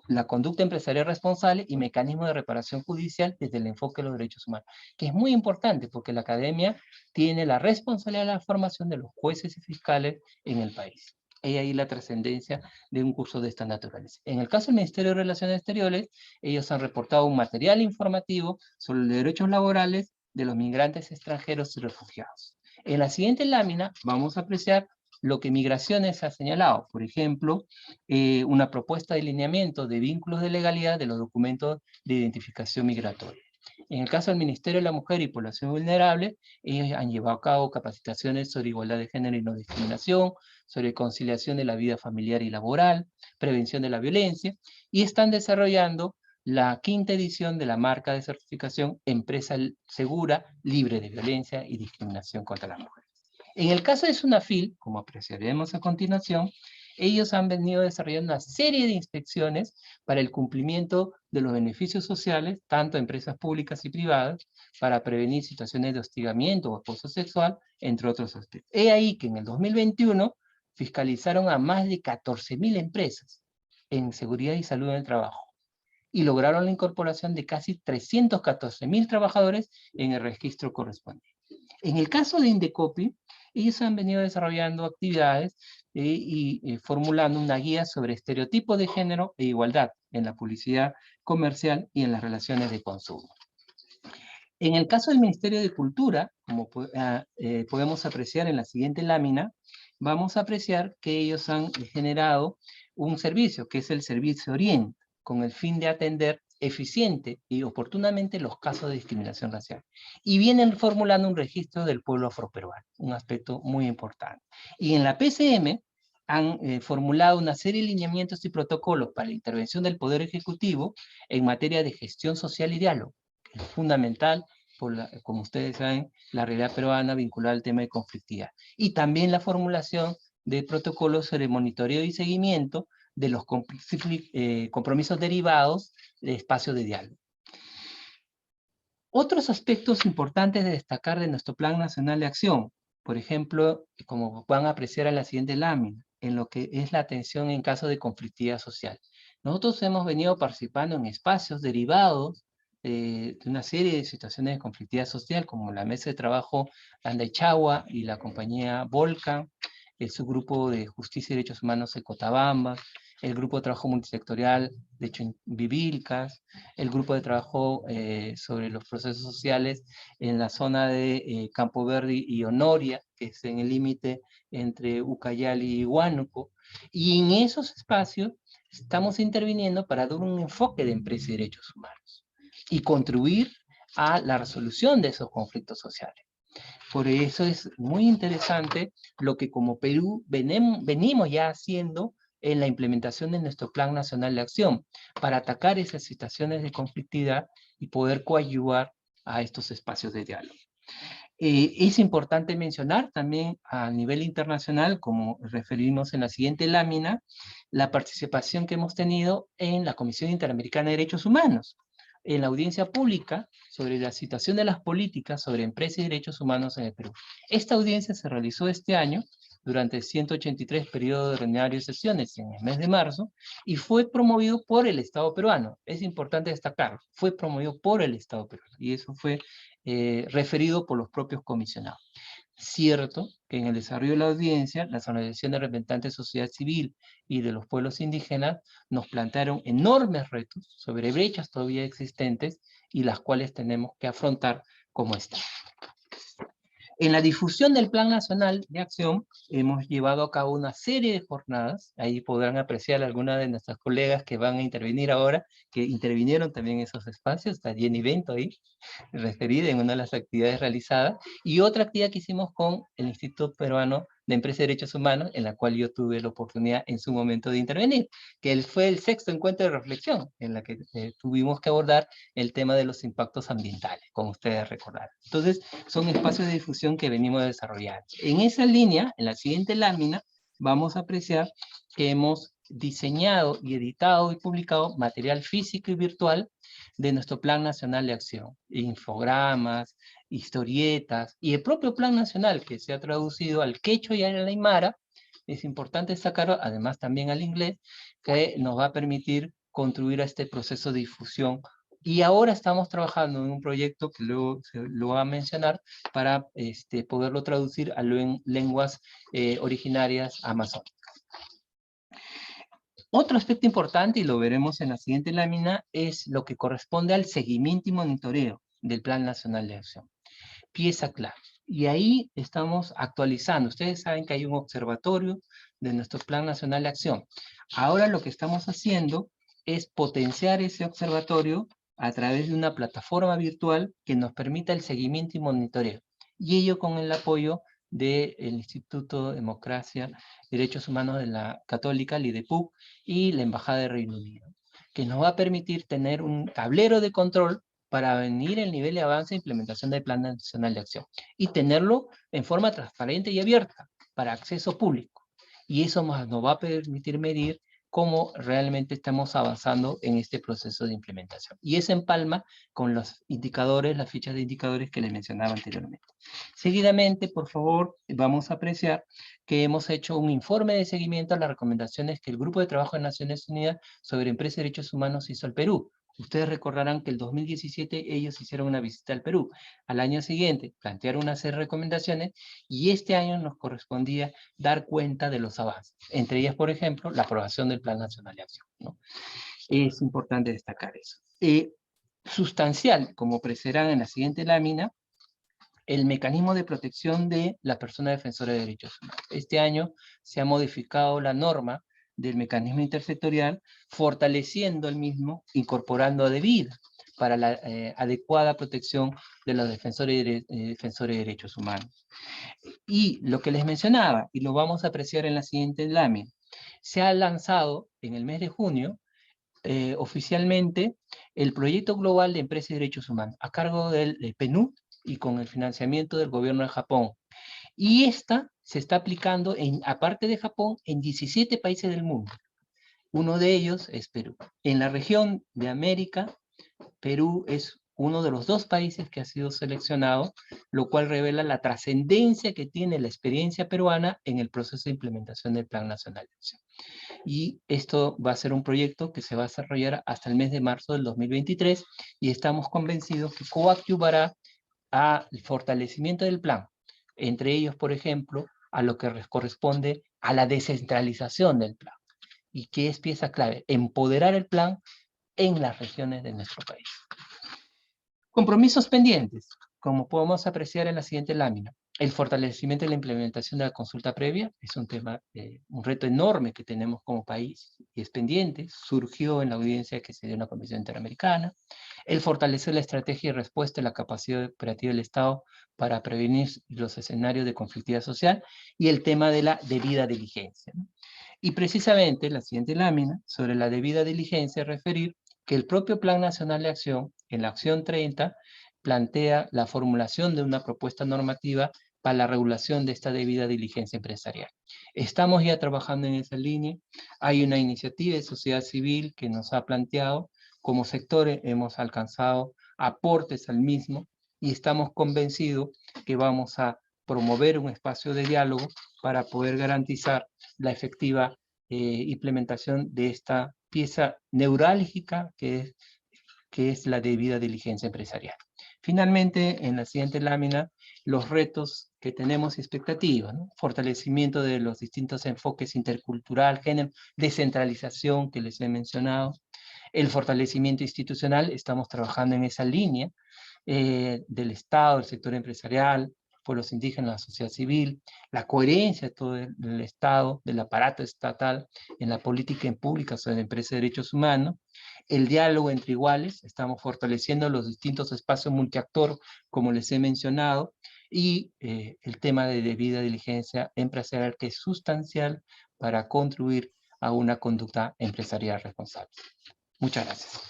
la conducta empresarial responsable y mecanismos de reparación judicial desde el enfoque de los derechos humanos, que es muy importante porque la academia tiene la responsabilidad de la formación de los jueces y fiscales en el país. Y ahí la trascendencia de un curso de esta naturaleza. En el caso del Ministerio de Relaciones Exteriores, ellos han reportado un material informativo sobre los derechos laborales de los migrantes extranjeros y refugiados. En la siguiente lámina vamos a apreciar lo que Migraciones ha señalado, por ejemplo, una propuesta de lineamiento de vínculos de legalidad de los documentos de identificación migratoria. En el caso del Ministerio de la Mujer y Población Vulnerable, ellos han llevado a cabo capacitaciones sobre igualdad de género y no discriminación, sobre conciliación de la vida familiar y laboral, prevención de la violencia, y están desarrollando la 5ª edición de la marca de certificación Empresa Segura, Libre de Violencia y Discriminación contra las Mujeres. En el caso de Sunafil, como apreciaremos a continuación, ellos han venido desarrollando una serie de inspecciones para el cumplimiento de los beneficios sociales, tanto a empresas públicas y privadas, para prevenir situaciones de hostigamiento o acoso sexual, entre otros aspectos. He ahí que en el 2021 fiscalizaron a más de 14.000 empresas en seguridad y salud en el trabajo y lograron la incorporación de casi 314.000 trabajadores en el registro correspondiente. En el caso de Indecopi, ellos han venido desarrollando actividades y formulando una guía sobre estereotipos de género e igualdad en la publicidad comercial y en las relaciones de consumo. En el caso del Ministerio de Cultura, como podemos apreciar en la siguiente lámina, vamos a apreciar que ellos han generado un servicio, que es el Servicio Orient, con el fin de atender eficiente y oportunamente los casos de discriminación racial. Y vienen formulando un registro del pueblo afroperuano, un aspecto muy importante. Y en la PCM han formulado una serie de lineamientos y protocolos para la intervención del Poder Ejecutivo en materia de gestión social y diálogo, que es fundamental, como ustedes saben, la realidad peruana vinculada al tema de conflictividad. Y también la formulación de protocolos sobre monitoreo y seguimiento de los compromisos derivados de espacios de diálogo. Otros aspectos importantes de destacar de nuestro Plan Nacional de Acción, por ejemplo, como van a apreciar en la siguiente lámina, en lo que es la atención en caso de conflictividad social. Nosotros hemos venido participando en espacios derivados de una serie de situaciones de conflictividad social, como la mesa de trabajo Landaichagua y la compañía Volcan, el subgrupo de Justicia y Derechos Humanos de Cotabamba, el grupo de trabajo multisectorial de Chumbivilcas, el grupo de trabajo sobre los procesos sociales en la zona de Campo Verde y Honoria, que es en el límite entre Ucayali y Huánuco, y en esos espacios estamos interviniendo para dar un enfoque de empresa y derechos humanos y contribuir a la resolución de esos conflictos sociales. Por eso es muy interesante lo que como Perú venimos ya haciendo en la implementación de nuestro Plan Nacional de Acción para atacar esas situaciones de conflictividad y poder coadyuvar a estos espacios de diálogo. Es importante mencionar también a nivel internacional, como referimos en la siguiente lámina, la participación que hemos tenido en la Comisión Interamericana de Derechos Humanos, en la audiencia pública sobre la situación de las políticas sobre empresas y derechos humanos en el Perú. Esta audiencia se realizó este año durante el 183 periodo ordinario de sesiones en el mes de marzo y fue promovido por el Estado peruano. Es importante destacar, fue promovido por el Estado peruano y eso fue referido por los propios comisionados. Cierto que en el desarrollo de la audiencia, las organizaciones de representantes de sociedad civil y de los pueblos indígenas nos plantearon enormes retos sobre brechas todavía existentes y las cuales tenemos que afrontar como Estado. En la difusión del Plan Nacional de Acción hemos llevado a cabo una serie de jornadas, ahí podrán apreciar algunas de nuestras colegas que van a intervenir ahora, que intervinieron también en esos espacios, está Jenny Bento ahí, referida en una de las actividades realizadas, y otra actividad que hicimos con el Instituto Peruano de Empresa y Derechos Humanos, en la cual yo tuve la oportunidad en su momento de intervenir, que fue el 6º encuentro de reflexión, en la que tuvimos que abordar el tema de los impactos ambientales, como ustedes recordarán. Entonces, son espacios de difusión que venimos desarrollando. En esa línea, en la siguiente lámina, vamos a apreciar que hemos diseñado y editado y publicado material físico y virtual de nuestro Plan Nacional de Acción, infogramas, historietas, y el propio Plan Nacional que se ha traducido al quechua y al aymara, es importante destacar, además también al inglés, que nos va a permitir contribuir a este proceso de difusión. Y ahora estamos trabajando en un proyecto que luego se lo va a mencionar para poderlo traducir a lenguas originarias amazónicas. Otro aspecto importante, y lo veremos en la siguiente lámina, es lo que corresponde al seguimiento y monitoreo del Plan Nacional de Acción. Pieza clave. Y ahí estamos actualizando. Ustedes saben que hay un observatorio de nuestro Plan Nacional de Acción. Ahora lo que estamos haciendo es potenciar ese observatorio a través de una plataforma virtual que nos permita el seguimiento y monitoreo. Y ello con el apoyo del Instituto de Democracia y Derechos Humanos de la Católica, el IDEPUC, y la Embajada de Reino Unido, que nos va a permitir tener un tablero de control para venir el nivel de avance e implementación del Plan Nacional de Acción, y tenerlo en forma transparente y abierta, para acceso público. Y eso nos va a permitir medir cómo realmente estamos avanzando en este proceso de implementación. Y eso empalma con los indicadores, las fichas de indicadores que les mencionaba anteriormente. Seguidamente, por favor, vamos a apreciar que hemos hecho un informe de seguimiento a las recomendaciones que el Grupo de Trabajo de Naciones Unidas sobre Empresa y Derechos Humanos hizo al Perú. Ustedes recordarán que el 2017 ellos hicieron una visita al Perú. Al año siguiente plantearon una serie de recomendaciones y este año nos correspondía dar cuenta de los avances. Entre ellas, por ejemplo, la aprobación del Plan Nacional de Acción, ¿no? Es importante destacar eso. Sustancial, como apreciarán en la siguiente lámina, el mecanismo de protección de la persona defensora de derechos humanos. Este año se ha modificado la norma del mecanismo intersectorial, fortaleciendo el mismo, incorporando a debida para la adecuada protección de los defensores de derechos humanos. Y lo que les mencionaba, y lo vamos a apreciar en la siguiente lámina, se ha lanzado en el mes de junio oficialmente el Proyecto Global de Empresas y Derechos Humanos, a cargo del PNUD y con el financiamiento del gobierno de Japón. Y esta se está aplicando, aparte de Japón, en 17 países del mundo. Uno de ellos es Perú. En la región de América, Perú es uno de los 2 países que ha sido seleccionado, lo cual revela la trascendencia que tiene la experiencia peruana en el proceso de implementación del Plan Nacional de Acción. y esto va a ser un proyecto que se va a desarrollar hasta el mes de marzo del 2023, y estamos convencidos que coadyuvará al fortalecimiento del plan, entre ellos, por ejemplo, a lo que corresponde a la descentralización del plan. ¿Y qué es pieza clave? Empoderar el plan en las regiones de nuestro país. Compromisos pendientes, como podemos apreciar en la siguiente lámina. El fortalecimiento y la implementación de la consulta previa es un tema, un reto enorme que tenemos como país, y es pendiente, surgió en la audiencia que se dio en la Comisión Interamericana. El fortalecer la estrategia y respuesta a la capacidad operativa del Estado para prevenir los escenarios de conflictividad social, y el tema de la debida diligencia, ¿no? Y precisamente la siguiente lámina, sobre la debida diligencia, referir que el propio Plan Nacional de Acción, en la acción 30, plantea la formulación de una propuesta normativa para la regulación de esta debida diligencia empresarial. Estamos ya trabajando en esa línea. Hay una iniciativa de sociedad civil que nos ha planteado, como sectores hemos alcanzado aportes al mismo, y estamos convencidos que vamos a promover un espacio de diálogo para poder garantizar la efectiva implementación de esta pieza neurálgica que es la debida diligencia empresarial. Finalmente, en la siguiente lámina, los retos que tenemos y expectativas, ¿no? Fortalecimiento de los distintos enfoques intercultural, género, descentralización que les he mencionado, el fortalecimiento institucional, estamos trabajando en esa línea, del Estado, del sector empresarial, pueblos indígenas, la sociedad civil, la coherencia de todo el Estado, del aparato estatal en la política en pública sobre empresas de derechos humanos, el diálogo entre iguales, estamos fortaleciendo los distintos espacios multiactor, como les he mencionado, y el tema de debida diligencia empresarial, que es sustancial para contribuir a una conducta empresarial responsable. Muchas gracias.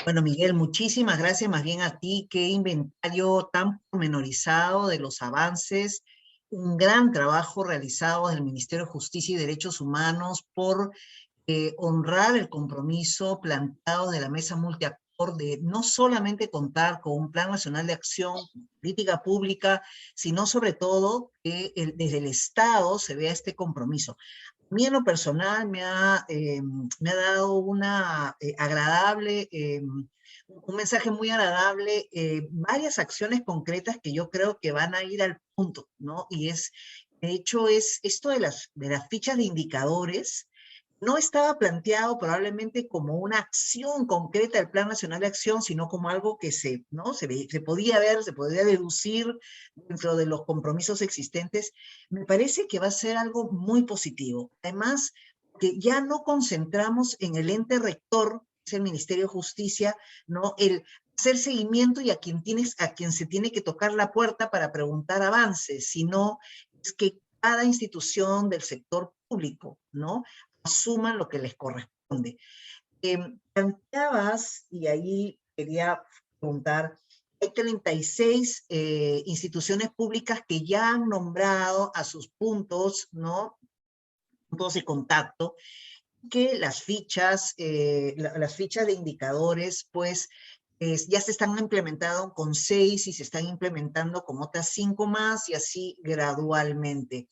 Bueno, Miguel, muchísimas gracias más bien a ti. Qué inventario tan pormenorizado de los avances. Un gran trabajo realizado del Ministerio de Justicia y Derechos Humanos por honrar el compromiso planteado de la mesa multiactor de no solamente contar con un Plan Nacional de Acción, política pública, sino sobre todo que desde el Estado se vea este compromiso. A mí en lo personal me ha dado una agradable, un mensaje muy agradable, varias acciones concretas que yo creo que van a ir al punto, ¿no? Y de hecho, es esto de las fichas de indicadores. No estaba planteado probablemente como una acción concreta del Plan Nacional de Acción, sino como algo que ¿no? se podía ver, se podía deducir dentro de los compromisos existentes. Me parece que va a ser algo muy positivo. Además, que ya no concentramos en el ente rector, que es el Ministerio de Justicia, ¿no? El hacer seguimiento y a quien se tiene que tocar la puerta para preguntar avances, sino es que cada institución del sector público, ¿no? Asuman lo que les corresponde. Planteabas, y ahí quería preguntar, hay 36 instituciones públicas que ya han nombrado a sus puntos, ¿no? Puntos de contacto, que las fichas de indicadores, pues, ya se están implementando con 6 y se están implementando con otras 5 más, y así gradualmente.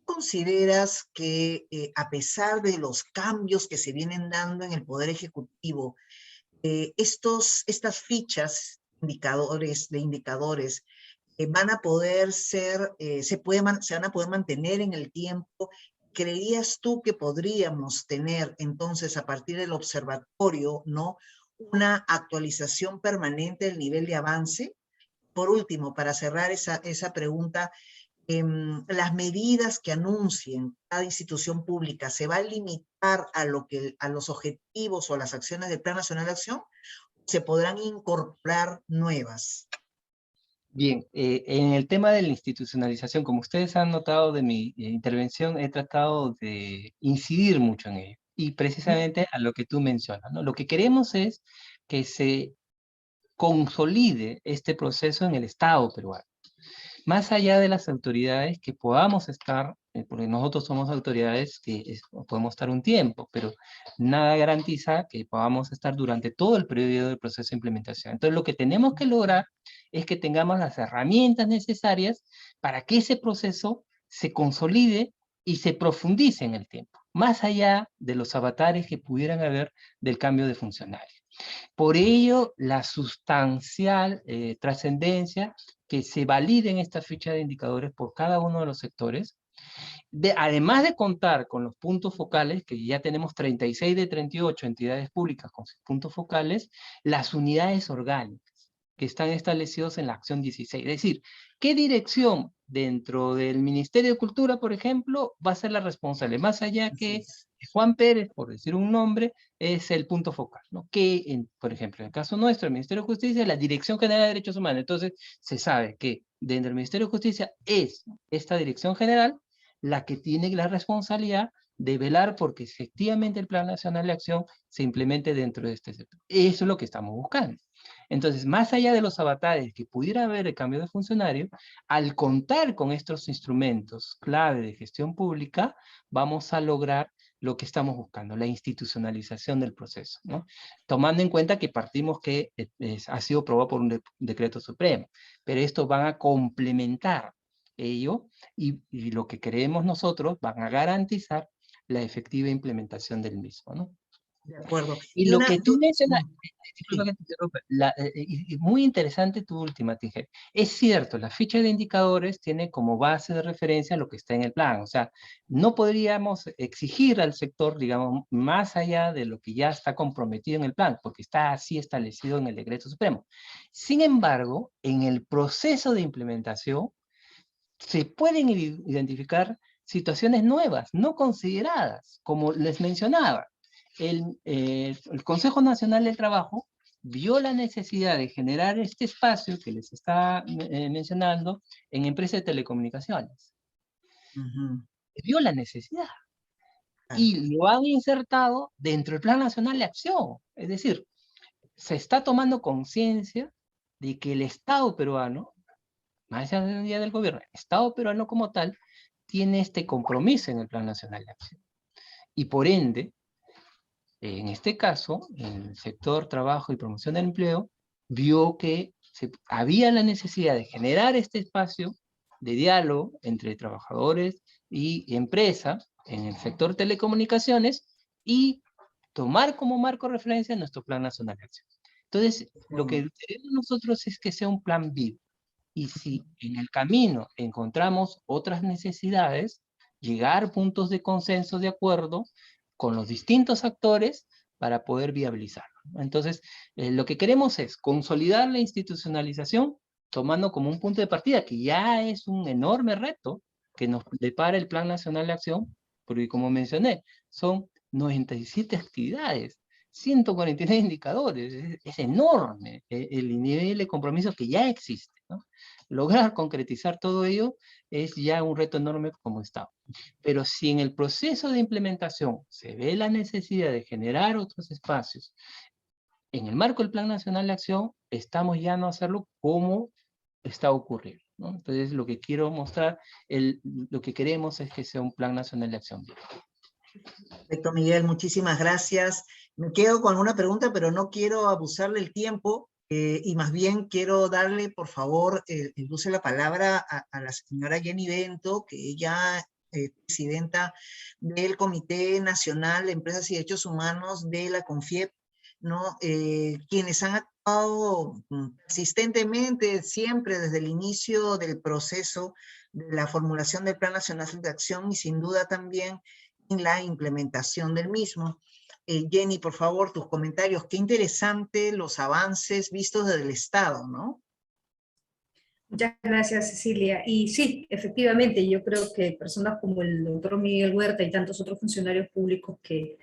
¿Consideras que a pesar de los cambios que se vienen dando en el Poder Ejecutivo, estas fichas de indicadores van a poder se van a poder mantener en el tiempo? ¿Creerías tú que podríamos tener entonces a partir del observatorio, ¿no?, una actualización permanente del nivel de avance? Por último, para cerrar esa pregunta, las medidas que anuncien cada institución pública, ¿se va a limitar a los objetivos o a las acciones del Plan Nacional de Acción? ¿Se podrán incorporar nuevas? Bien, en el tema de la institucionalización, como ustedes han notado de mi intervención, he tratado de incidir mucho en ello. Y precisamente a lo que tú mencionas, ¿no? Lo que queremos es que se consolide este proceso en el Estado peruano. Más allá de las autoridades, que podamos estar, porque nosotros somos autoridades que podemos estar un tiempo, pero nada garantiza que podamos estar durante todo el periodo del proceso de implementación. Entonces, lo que tenemos que lograr es que tengamos las herramientas necesarias para que ese proceso se consolide y se profundice en el tiempo, más allá de los avatares que pudieran haber del cambio de funcionario. Por ello, la sustancial trascendencia que se validen esta ficha de indicadores por cada uno de los sectores, además de contar con los puntos focales, que ya tenemos 36 de 38 entidades públicas con sus puntos focales, las unidades orgánicas que están establecidos en la acción 16. Es decir, ¿qué dirección dentro del Ministerio de Cultura, por ejemplo, va a ser la responsable? Más allá que Juan Pérez, por decir un nombre, es el punto focal, ¿no? Que, por ejemplo, en el caso nuestro, el Ministerio de Justicia, la Dirección General de Derechos Humanos. Entonces, se sabe que dentro del Ministerio de Justicia es esta Dirección General la que tiene la responsabilidad de velar porque efectivamente el Plan Nacional de Acción se implemente dentro de este sector. Eso es lo que estamos buscando. Entonces, más allá de los avatares que pudiera haber el cambio de funcionario, al contar con estos instrumentos clave de gestión pública, vamos a lograr lo que estamos buscando, la institucionalización del proceso, ¿no? Tomando en cuenta que partimos que ha sido aprobado por un decreto supremo, pero estos van a complementar ello y lo que creemos nosotros van a garantizar la efectiva implementación del mismo, ¿no? De acuerdo. Y lo que tú mencionas, Sí. disculpa que te interrumpa, y muy interesante tu última, Tijer. Es cierto, la ficha de indicadores tiene como base de referencia lo que está en el plan. O sea, no podríamos exigir al sector, digamos, más allá de lo que ya está comprometido en el plan, porque está así establecido en el decreto supremo. Sin embargo, en el proceso de implementación, se pueden identificar situaciones nuevas, no consideradas, como les mencionaba. El Consejo Nacional del Trabajo vio la necesidad de generar este espacio que les está mencionando en empresas de telecomunicaciones. Vio la necesidad. Y lo han insertado dentro del Plan Nacional de Acción. Es decir, se está tomando conciencia de que el Estado peruano, más allá del gobierno, el Estado peruano como tal, tiene este compromiso en el Plan Nacional de Acción. Y por ende, en este caso, el sector trabajo y promoción del empleo vio que había la necesidad de generar este espacio de diálogo entre trabajadores y empresas en el sector telecomunicaciones y tomar como marco de referencia nuestro Plan Nacional de Acción. Entonces, lo que queremos nosotros es que sea un plan vivo. Y si en el camino encontramos otras necesidades, llegar a puntos de consenso, de acuerdo, con los distintos actores para poder viabilizarlo. Entonces, lo que queremos es consolidar la institucionalización, tomando como un punto de partida, que ya es un enorme reto que nos depara el Plan Nacional de Acción, porque como mencioné, son 97 actividades, 149 indicadores, es enorme el nivel de compromiso que ya existe, ¿no? Lograr concretizar todo ello es ya un reto enorme como Estado. Pero si en el proceso de implementación se ve la necesidad de generar otros espacios, en el marco del Plan Nacional de Acción, estamos ya no hacerlo como está ocurriendo, ¿no? Entonces, lo que quiero mostrar, lo que queremos es que sea un Plan Nacional de Acción. Perfecto, Miguel, muchísimas gracias. Me quedo con alguna pregunta, pero no quiero abusar del tiempo, y más bien quiero darle, por favor, el uso de la palabra a la señora Jenny Bento, que ella es presidenta del Comité Nacional de Empresas y Derechos Humanos de la CONFIEP, ¿no? Quienes han actuado persistentemente, siempre desde el inicio del proceso de la formulación del Plan Nacional de Acción y sin duda también en la implementación del mismo. Jenny, por favor, tus comentarios. Qué interesante los avances vistos desde el Estado, ¿no? Muchas gracias, Cecilia. Y sí, efectivamente, yo creo que personas como el doctor Miguel Huerta y tantos otros funcionarios públicos que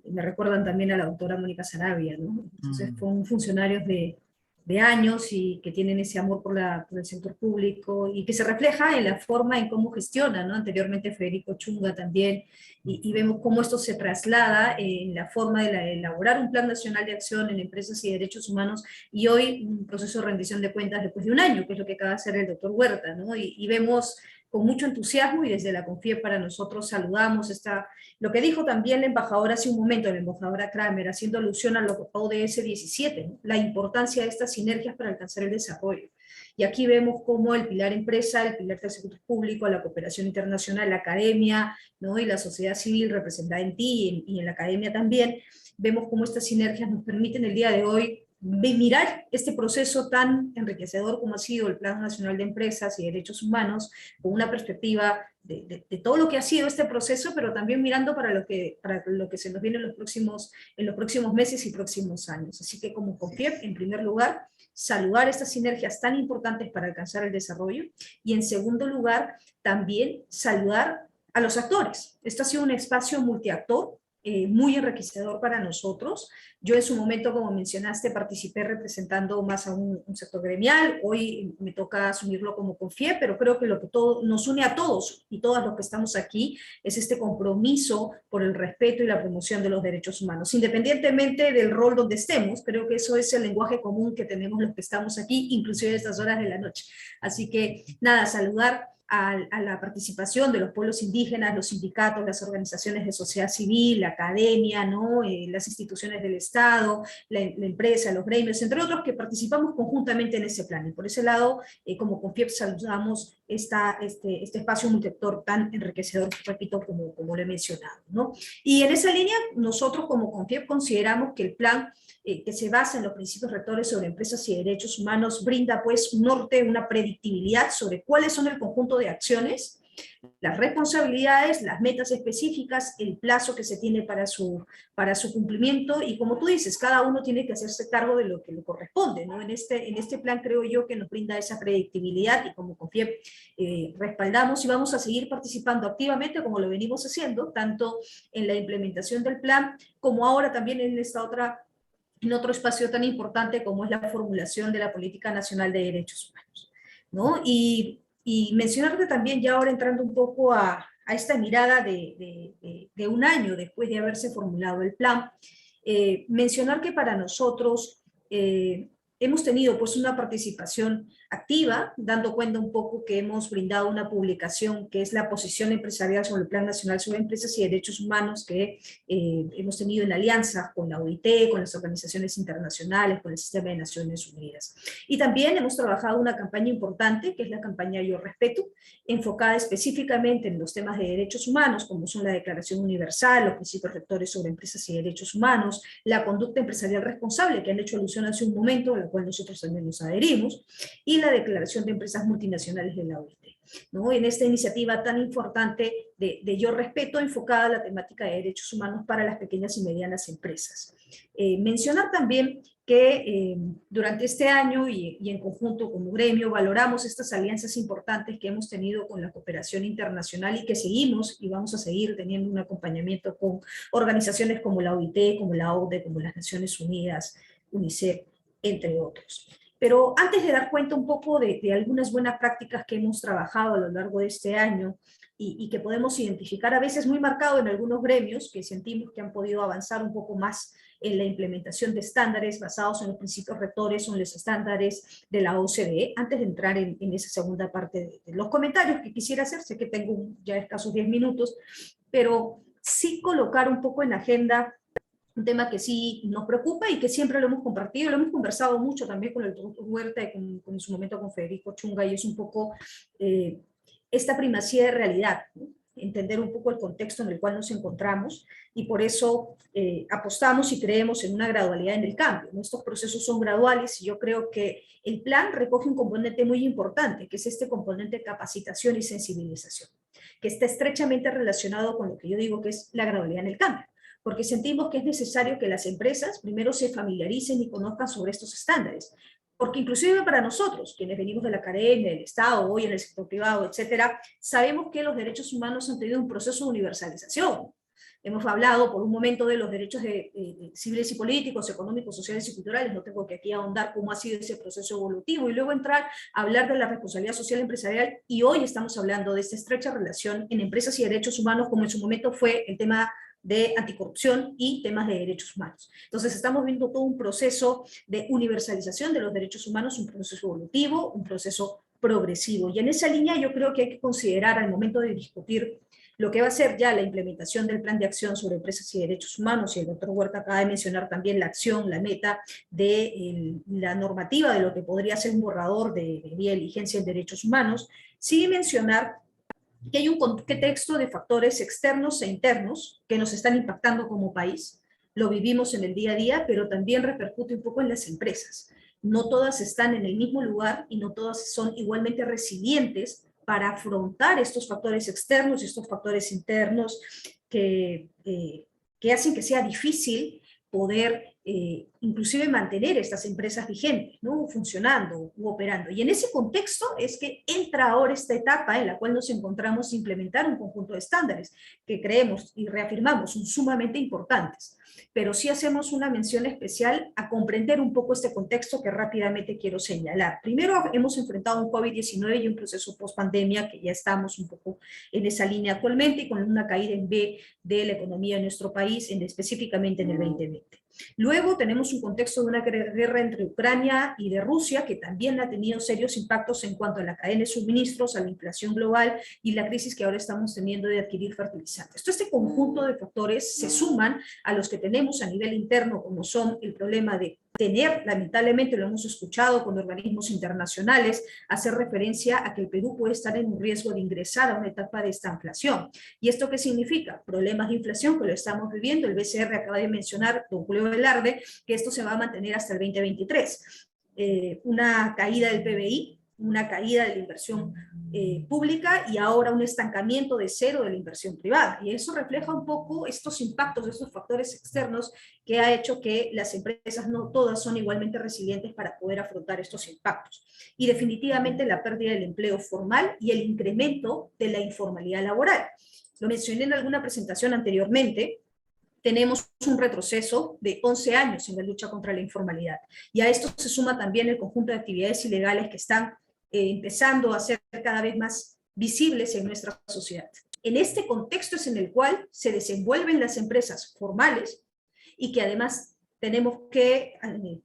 me recuerdan también a la doctora Mónica Sarabia, ¿no? Entonces, son funcionarios de años y que tienen ese amor por el sector público y que se refleja en la forma en cómo gestiona, ¿no? Anteriormente Federico Chunga también, y vemos cómo esto se traslada en la forma de elaborar un plan nacional de acción en empresas y derechos humanos, y hoy un proceso de rendición de cuentas después de un año, que es lo que acaba de hacer el doctor Huerta, ¿no? Y vemos con mucho entusiasmo, y desde la CONFIEP para nosotros saludamos lo que dijo también la embajadora hace un momento, la embajadora Kramer, haciendo alusión a los ODS 17, ¿no? La importancia de estas sinergias para alcanzar el desarrollo. Y aquí vemos cómo el pilar empresa, el pilar del sector público, la cooperación internacional, la academia, ¿no? Y la sociedad civil representada en ti y en la academia también, vemos cómo estas sinergias nos permiten el día de hoy mirar este proceso tan enriquecedor como ha sido el Plan Nacional de Empresas y Derechos Humanos, con una perspectiva de todo lo que ha sido este proceso, pero también mirando para lo que se nos viene en los próximos meses y próximos años. Así que como CONFIEP, en primer lugar, saludar estas sinergias tan importantes para alcanzar el desarrollo, y en segundo lugar, también saludar a los actores. Esto ha sido un espacio multiactor, muy enriquecedor para nosotros. Yo en su momento, como mencionaste, participé representando más a un sector gremial, hoy me toca asumirlo como CONFIEP, pero creo que lo que nos une a todos y todas los que estamos aquí es este compromiso por el respeto y la promoción de los derechos humanos, independientemente del rol donde estemos. Creo que eso es el lenguaje común que tenemos los que estamos aquí, inclusive a estas horas de la noche. Así que nada, saludar a la participación de los pueblos indígenas, los sindicatos, las organizaciones de sociedad civil, la academia, ¿no? Las instituciones del Estado, la empresa, los gremios, entre otros, que participamos conjuntamente en ese plan. Y por ese lado, como CONFIEP, saludamos este espacio multiactor tan enriquecedor, repito, como lo he mencionado, ¿no? Y en esa línea, nosotros como CONFIEP consideramos que el plan que se basa en los principios rectores sobre empresas y derechos humanos brinda pues un norte, una predictibilidad sobre cuáles son el conjunto de acciones, las responsabilidades, las metas específicas, el plazo que se tiene para su cumplimiento, y como tú dices, cada uno tiene que hacerse cargo de lo que le corresponde, ¿no? En este plan creo yo que nos brinda esa predictibilidad, y como CONFIEP respaldamos y vamos a seguir participando activamente como lo venimos haciendo, tanto en la implementación del plan, como ahora también en otro espacio tan importante como es la formulación de la Política Nacional de Derechos Humanos, ¿no? Y mencionarte también, ya ahora entrando un poco a esta mirada de un año después de haberse formulado el plan, mencionar que para nosotros hemos tenido pues una participación activa, dando cuenta un poco que hemos brindado una publicación que es la posición empresarial sobre el Plan Nacional sobre Empresas y Derechos Humanos, que hemos tenido en alianza con la OIT, con las organizaciones internacionales, con el Sistema de Naciones Unidas. Y también hemos trabajado una campaña importante, que es la campaña Yo Respeto, enfocada específicamente en los temas de derechos humanos, como son la Declaración Universal, los principios rectores sobre empresas y derechos humanos, la conducta empresarial responsable, que han hecho alusión hace un momento, a la cual nosotros también nos adherimos, y la Declaración de Empresas Multinacionales de la OIT, ¿no? En esta iniciativa tan importante de Yo Respeto, enfocada a la temática de derechos humanos para las pequeñas y medianas empresas. Mencionar también que durante este año y en conjunto como gremio valoramos estas alianzas importantes que hemos tenido con la cooperación internacional, y que seguimos y vamos a seguir teniendo un acompañamiento con organizaciones como la OIT, como la OCDE, como las Naciones Unidas, UNICEF, entre otros. Pero antes de dar cuenta un poco de algunas buenas prácticas que hemos trabajado a lo largo de este año y que podemos identificar a veces muy marcado en algunos gremios que sentimos que han podido avanzar un poco más en la implementación de estándares basados en los principios rectores o en los estándares de la OCDE, antes de entrar en esa segunda parte de los comentarios que quisiera hacer, sé que tengo ya escasos 10 minutos, pero sí colocar un poco en agenda un tema que sí nos preocupa y que siempre lo hemos compartido, lo hemos conversado mucho también con el doctor Huerta y en su momento con Federico Chunga, y es un poco esta primacía de realidad, ¿no? Entender un poco el contexto en el cual nos encontramos, y por eso apostamos y creemos en una gradualidad en el cambio, ¿no? Estos procesos son graduales, y yo creo que el plan recoge un componente muy importante, que es este componente de capacitación y sensibilización, que está estrechamente relacionado con lo que yo digo que es la gradualidad en el cambio, porque sentimos que es necesario que las empresas primero se familiaricen y conozcan sobre estos estándares, porque inclusive para nosotros, quienes venimos de la academia, del Estado, hoy en el sector privado, etcétera, sabemos que los derechos humanos han tenido un proceso de universalización. Hemos hablado por un momento de los derechos civiles y políticos, económicos, sociales y culturales, no tengo que aquí ahondar cómo ha sido ese proceso evolutivo, y luego entrar a hablar de la responsabilidad social empresarial, y hoy estamos hablando de esta estrecha relación en empresas y derechos humanos, como en su momento fue el tema de anticorrupción y temas de derechos humanos. Entonces estamos viendo todo un proceso de universalización de los derechos humanos, un proceso evolutivo, un proceso progresivo. Y en esa línea yo creo que hay que considerar al momento de discutir lo que va a ser ya la implementación del plan de acción sobre empresas y derechos humanos, y el doctor Huerta acaba de mencionar también la acción, la meta de la normativa de lo que podría ser un borrador de vía de diligencia en derechos humanos, sí mencionar que hay un contexto de factores externos e internos que nos están impactando como país. Lo vivimos en el día a día, pero también repercute un poco en las empresas. No todas están en el mismo lugar y no todas son igualmente resilientes para afrontar estos factores externos y estos factores internos que hacen que sea difícil poder inclusive mantener estas empresas vigentes, ¿no? Funcionando u operando. Y en ese contexto es que entra ahora esta etapa en la cual nos encontramos implementar un conjunto de estándares que creemos y reafirmamos son sumamente importantes. Pero sí hacemos una mención especial a comprender un poco este contexto que rápidamente quiero señalar. Primero, hemos enfrentado un COVID-19 y un proceso post-pandemia que ya estamos un poco en esa línea actualmente y con una caída en B de la economía de nuestro país, específicamente en el 2020. Luego tenemos un contexto de una guerra entre Ucrania y de Rusia que también ha tenido serios impactos en cuanto a la cadena de suministros, a la inflación global y la crisis que ahora estamos teniendo de adquirir fertilizantes. Este conjunto de factores se suman a los que tenemos a nivel interno, como son el problema de tener, lamentablemente lo hemos escuchado con organismos internacionales, hacer referencia a que el Perú puede estar en un riesgo de ingresar a una etapa de estanflación. ¿Y esto qué significa? Problemas de inflación que lo estamos viviendo, el BCR acaba de mencionar, don Julio Velarde, que esto se va a mantener hasta el 2023. Una caída del PBI, una caída de la inversión pública y ahora un estancamiento de cero de la inversión privada. Y eso refleja un poco estos impactos, estos factores externos que ha hecho que las empresas no todas son igualmente resilientes para poder afrontar estos impactos. Y definitivamente la pérdida del empleo formal y el incremento de la informalidad laboral. Lo mencioné en alguna presentación anteriormente, tenemos un retroceso de 11 años en la lucha contra la informalidad. Y a esto se suma también el conjunto de actividades ilegales que están empezando a ser cada vez más visibles en nuestra sociedad. En este contexto es en el cual se desenvuelven las empresas formales y que además tenemos que,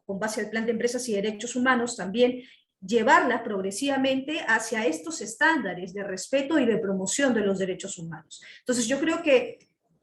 con base al Plan de Empresas y Derechos Humanos, también llevarlas progresivamente hacia estos estándares de respeto y de promoción de los derechos humanos. Entonces yo creo que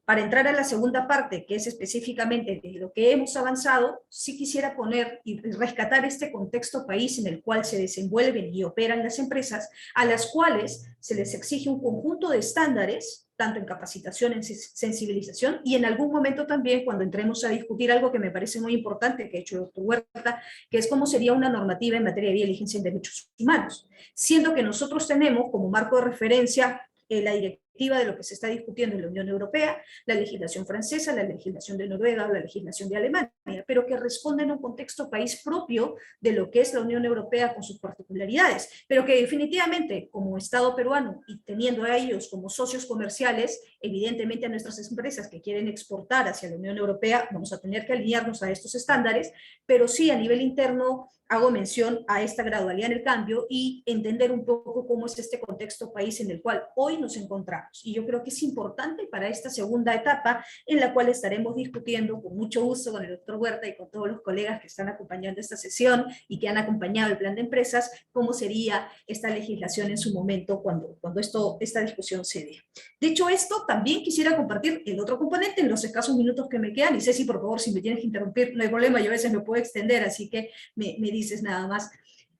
para entrar a la segunda parte, que es específicamente de lo que hemos avanzado, sí quisiera poner y rescatar este contexto país en el cual se desenvuelven y operan las empresas, a las cuales se les exige un conjunto de estándares, tanto en capacitación, en sensibilización, y en algún momento también cuando entremos a discutir algo que me parece muy importante, que ha hecho el doctor Huerta, que es cómo sería una normativa en materia de diligencia en derechos humanos, siendo que nosotros tenemos como marco de referencia la directiva de lo que se está discutiendo en la Unión Europea, la legislación francesa, la legislación de Noruega, la legislación de Alemania, pero que responden a un contexto país propio de lo que es la Unión Europea con sus particularidades, pero que definitivamente como Estado peruano y teniendo a ellos como socios comerciales, evidentemente a nuestras empresas que quieren exportar hacia la Unión Europea, vamos a tener que alinearnos a estos estándares, pero sí a nivel interno hago mención a esta gradualidad en el cambio y entender un poco cómo es este contexto país en el cual hoy nos encontramos. Y yo creo que es importante para esta segunda etapa en la cual estaremos discutiendo con mucho gusto con el doctor Huerta y con todos los colegas que están acompañando esta sesión y que han acompañado el plan de empresas, cómo sería esta legislación en su momento cuando esta discusión se dé. Dicho esto, también quisiera compartir el otro componente en los escasos minutos que me quedan, y Ceci, por favor, si me tienes que interrumpir, no hay problema, yo a veces me puedo extender, así que me dices nada más.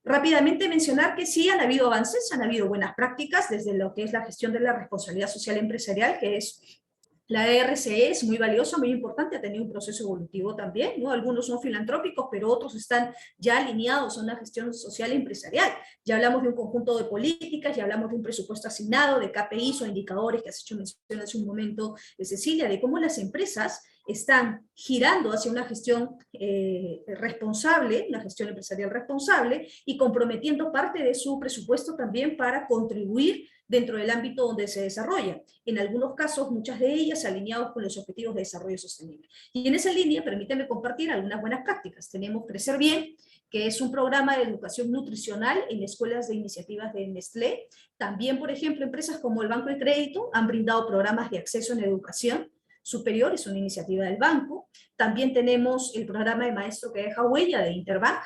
Rápidamente mencionar que sí han habido avances, han habido buenas prácticas desde lo que es la gestión de la responsabilidad social empresarial, que es la RCE, es muy valiosa, muy importante, ha tenido un proceso evolutivo también, ¿no? Algunos son filantrópicos, pero otros están ya alineados a una gestión social y empresarial. Ya hablamos de un conjunto de políticas, ya hablamos de un presupuesto asignado, de KPIs o indicadores que has hecho mención hace un momento, Cecilia, de cómo las empresas están girando hacia una gestión responsable, una gestión empresarial responsable, y comprometiendo parte de su presupuesto también para contribuir dentro del ámbito donde se desarrolla. En algunos casos, muchas de ellas alineados con los objetivos de desarrollo sostenible. Y en esa línea, permíteme compartir algunas buenas prácticas. Tenemos Crecer Bien, que es un programa de educación nutricional en escuelas de iniciativas de Nestlé. También, por ejemplo, empresas como el Banco de Crédito han brindado programas de acceso en educación superior, es una iniciativa del banco. También tenemos el programa de Maestro que deja huella de Interbank.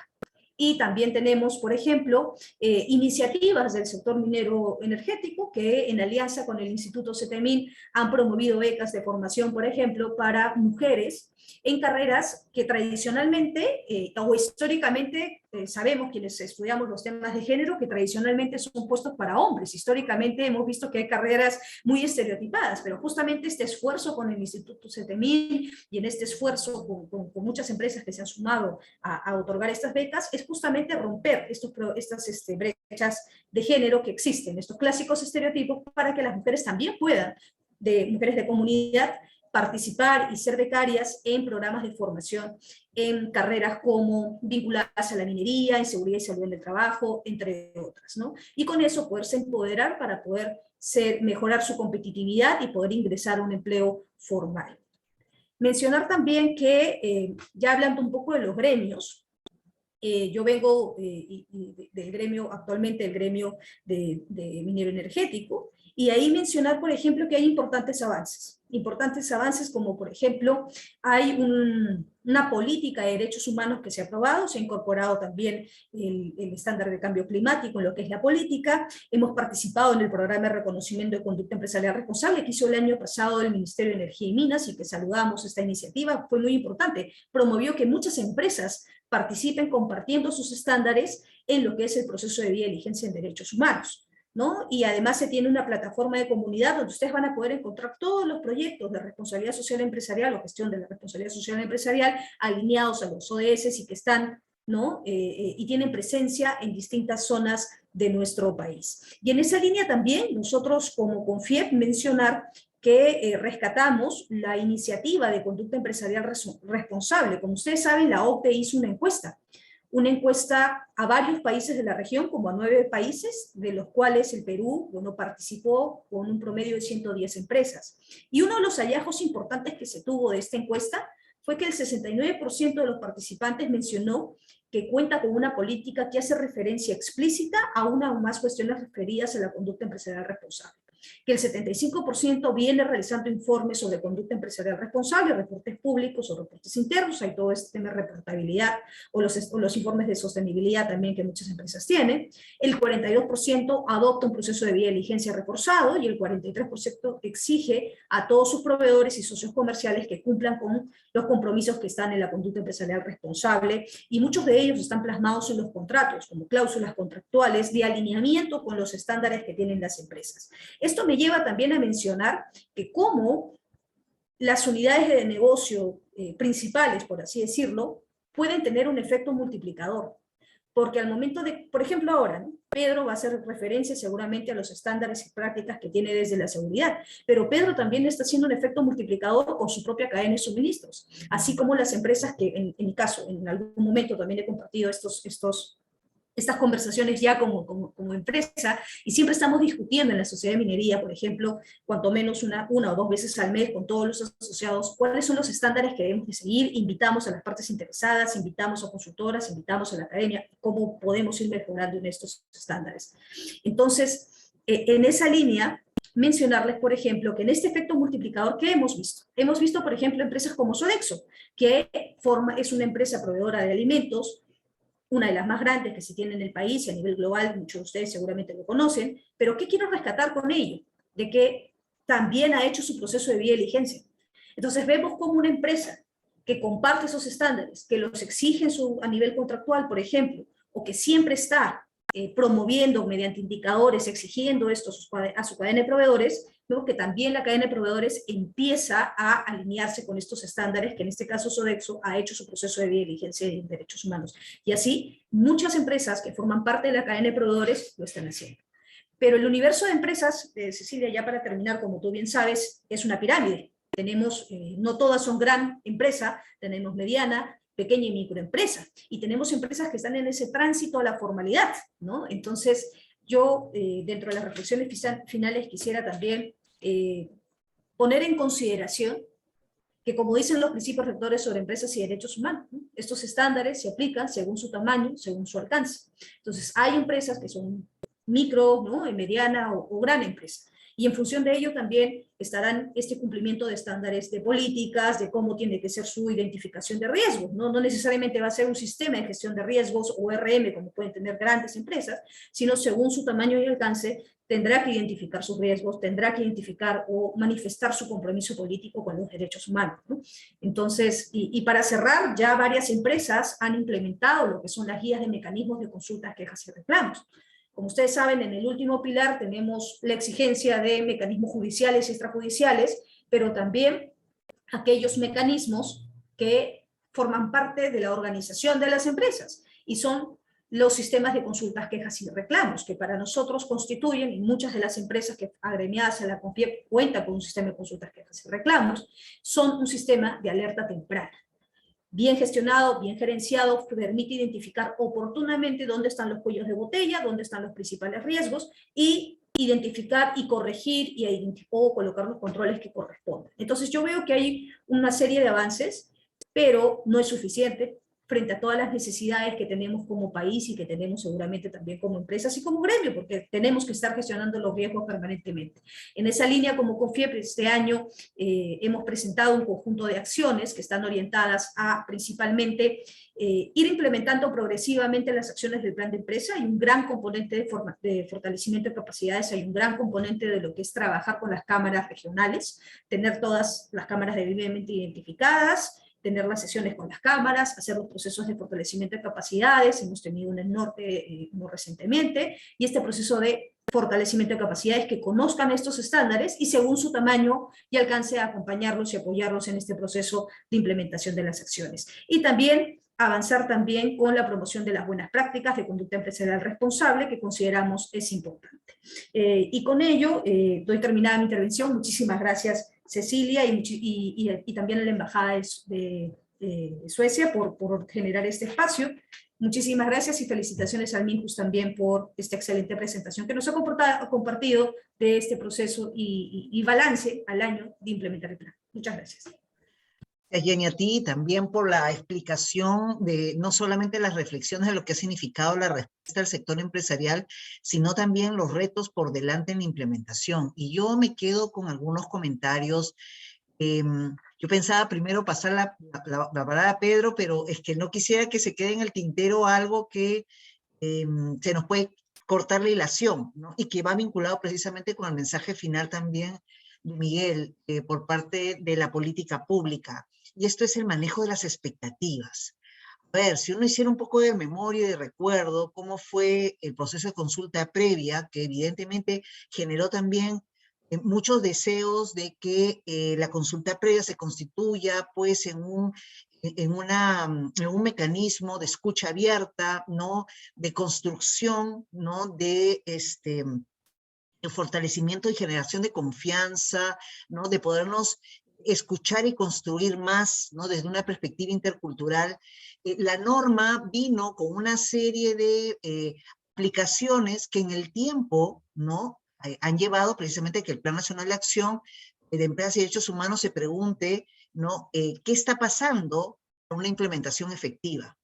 Y también tenemos, por ejemplo, iniciativas del sector minero energético que en alianza con el Instituto CETEMIN han promovido becas de formación, por ejemplo, para mujeres en carreras que tradicionalmente o históricamente sabemos quienes estudiamos los temas de género que tradicionalmente son puestos para hombres. Históricamente hemos visto que hay carreras muy estereotipadas, pero justamente este esfuerzo con el Instituto CETEMIN y en este esfuerzo con muchas empresas que se han sumado a otorgar estas becas es justamente romper estas brechas de género que existen, estos clásicos estereotipos, para que las mujeres también puedan, mujeres de comunidad, participar y ser becarias en programas de formación en carreras como vinculadas a la minería, en seguridad y salud en el trabajo, entre otras, ¿no? Y con eso poderse empoderar para poder mejorar su competitividad y poder ingresar a un empleo formal. Mencionar también que, ya hablando un poco de los gremios, yo vengo del gremio, actualmente el gremio de minero energético, y ahí mencionar, por ejemplo, que hay importantes avances como, por ejemplo, hay una política de derechos humanos que se ha aprobado, se ha incorporado también el estándar de cambio climático en lo que es la política, hemos participado en el programa de reconocimiento de conducta empresarial responsable que hizo el año pasado el Ministerio de Energía y Minas, y que saludamos esta iniciativa, fue muy importante, promovió que muchas empresas participen compartiendo sus estándares en lo que es el proceso de vía de diligencia en derechos humanos, ¿no? Y además se tiene una plataforma de comunidad donde ustedes van a poder encontrar todos los proyectos de responsabilidad social empresarial o gestión de la responsabilidad social empresarial alineados a los ODS y que están, ¿no? Y tienen presencia en distintas zonas de nuestro país. Y en esa línea también nosotros como CONFIEP mencionar que rescatamos la iniciativa de conducta empresarial responsable. Como ustedes saben, la OCDE hizo una encuesta a varios países de la región, como a 9 países, de los cuales el Perú, bueno, participó con un promedio de 110 empresas. Y uno de los hallazgos importantes que se tuvo de esta encuesta fue que el 69% de los participantes mencionó que cuenta con una política que hace referencia explícita a una o más cuestiones referidas a la conducta empresarial responsable, que el 75% viene realizando informes sobre conducta empresarial responsable, reportes públicos o reportes internos, hay todo este tema de reportabilidad o los informes de sostenibilidad también que muchas empresas tienen, el 42% adopta un proceso de vía de diligencia reforzado y el 43% exige a todos sus proveedores y socios comerciales que cumplan con los compromisos que están en la conducta empresarial responsable, y muchos de ellos están plasmados en los contratos, como cláusulas contractuales de alineamiento con los estándares que tienen las empresas. Esto me lleva también a mencionar que como las unidades de negocio principales, por así decirlo, pueden tener un efecto multiplicador. Porque al momento de, por ejemplo ahora, ¿no? Pedro va a hacer referencia seguramente a los estándares y prácticas que tiene desde la seguridad, pero Pedro también está haciendo un efecto multiplicador con su propia cadena de suministros, así como las empresas que en mi caso, en algún momento también he compartido estas conversaciones ya como empresa, y siempre estamos discutiendo en la sociedad de minería, por ejemplo, cuanto menos una o 2 veces al mes con todos los asociados, cuáles son los estándares que debemos de seguir, invitamos a las partes interesadas, invitamos a consultoras, invitamos a la academia, cómo podemos ir mejorando en estos estándares. Entonces, en esa línea, mencionarles, por ejemplo, que en este efecto multiplicador, ¿qué hemos visto? Hemos visto, por ejemplo, empresas como Sodexo, que es una empresa proveedora de alimentos, una de las más grandes que se tiene en el país y a nivel global, muchos de ustedes seguramente lo conocen, pero ¿qué quiero rescatar con ello? De que también ha hecho su proceso de vía de diligencia. Entonces vemos como una empresa que comparte esos estándares, que los exige a nivel contractual, por ejemplo, o que siempre está promoviendo mediante indicadores, exigiendo esto a su cadena de proveedores, vemos que también la cadena de proveedores empieza a alinearse con estos estándares, que en este caso Sodexo ha hecho su proceso de vía de diligencia en derechos humanos. Y así, muchas empresas que forman parte de la cadena de proveedores lo están haciendo. Pero el universo de empresas, Cecilia, ya para terminar, como tú bien sabes, es una pirámide. Tenemos, no todas son gran empresa, tenemos mediana, pequeña y microempresa, y tenemos empresas que están en ese tránsito a la formalidad, ¿no? Entonces, yo, dentro de las reflexiones finales, quisiera también poner en consideración que, como dicen los principios rectores sobre empresas y derechos humanos, ¿no? Estos estándares se aplican según su tamaño, según su alcance. Entonces, hay empresas que son micro, ¿no? Mediana o gran empresa. Y en función de ello también estarán este cumplimiento de estándares de políticas, de cómo tiene que ser su identificación de riesgos, ¿no? No necesariamente va a ser un sistema de gestión de riesgos o RM, como pueden tener grandes empresas, sino según su tamaño y alcance, tendrá que identificar sus riesgos, tendrá que identificar o manifestar su compromiso político con los derechos humanos, ¿no? Entonces, y para cerrar, ya varias empresas han implementado lo que son las guías de mecanismos de consultas, quejas y reclamos. Como ustedes saben, en el último pilar tenemos la exigencia de mecanismos judiciales y extrajudiciales, pero también aquellos mecanismos que forman parte de la organización de las empresas, y son los sistemas de consultas, quejas y reclamos, que para nosotros constituyen, y muchas de las empresas que agremiadas a la CONFIEP cuentan con un sistema de consultas, quejas y reclamos, son un sistema de alerta temprana. Bien gestionado, bien gerenciado, permite identificar oportunamente dónde están los cuellos de botella, dónde están los principales riesgos, y identificar y corregir o colocar los controles que corresponden. Entonces yo veo que hay una serie de avances, pero no es suficiente frente a todas las necesidades que tenemos como país y que tenemos seguramente también como empresas y como gremio, porque tenemos que estar gestionando los riesgos permanentemente. En esa línea, como CONFIEP, este año hemos presentado un conjunto de acciones que están orientadas a principalmente ir implementando progresivamente las acciones del plan de empresa. Hay un gran componente de fortalecimiento de capacidades, hay un gran componente de lo que es trabajar con las cámaras regionales, tener todas las cámaras debidamente identificadas, tener las sesiones con las cámaras, hacer los procesos de fortalecimiento de capacidades. Hemos tenido en el norte muy recientemente, y este proceso de fortalecimiento de capacidades, que conozcan estos estándares y según su tamaño y alcance a acompañarlos y apoyarlos en este proceso de implementación de las acciones. Y también avanzar también con la promoción de las buenas prácticas de conducta empresarial responsable, que consideramos es importante. Y con ello doy terminada mi intervención. Muchísimas gracias, Cecilia, y también a la Embajada de Suecia por generar este espacio. Muchísimas gracias y felicitaciones al MINJUS también por esta excelente presentación que nos ha compartido de este proceso y balance al año de implementar el plan. Muchas gracias. Jenny, a ti también por la explicación de no solamente las reflexiones de lo que ha significado la respuesta del sector empresarial, sino también los retos por delante en la implementación. Y yo me quedo con algunos comentarios. Yo pensaba primero pasar la palabra a Pedro, pero es que no quisiera que se quede en el tintero algo que se nos puede cortar la hilación, ¿no? Y que va vinculado precisamente con el mensaje final también de Miguel por parte de la política pública. Y esto es el manejo de las expectativas. A ver, si uno hiciera un poco de memoria y de recuerdo cómo fue el proceso de consulta previa, que evidentemente generó también muchos deseos de que la consulta previa se constituya pues en un mecanismo de escucha abierta, ¿no? De construcción, ¿no? De fortalecimiento y generación de confianza, ¿no? De podernos escuchar y construir más, ¿no? Desde una perspectiva intercultural. La norma vino con una serie de aplicaciones que en el tiempo, ¿no? Han llevado precisamente a que el Plan Nacional de Acción de Empresas y Derechos Humanos se pregunte, ¿no? ¿Qué está pasando para una implementación efectiva?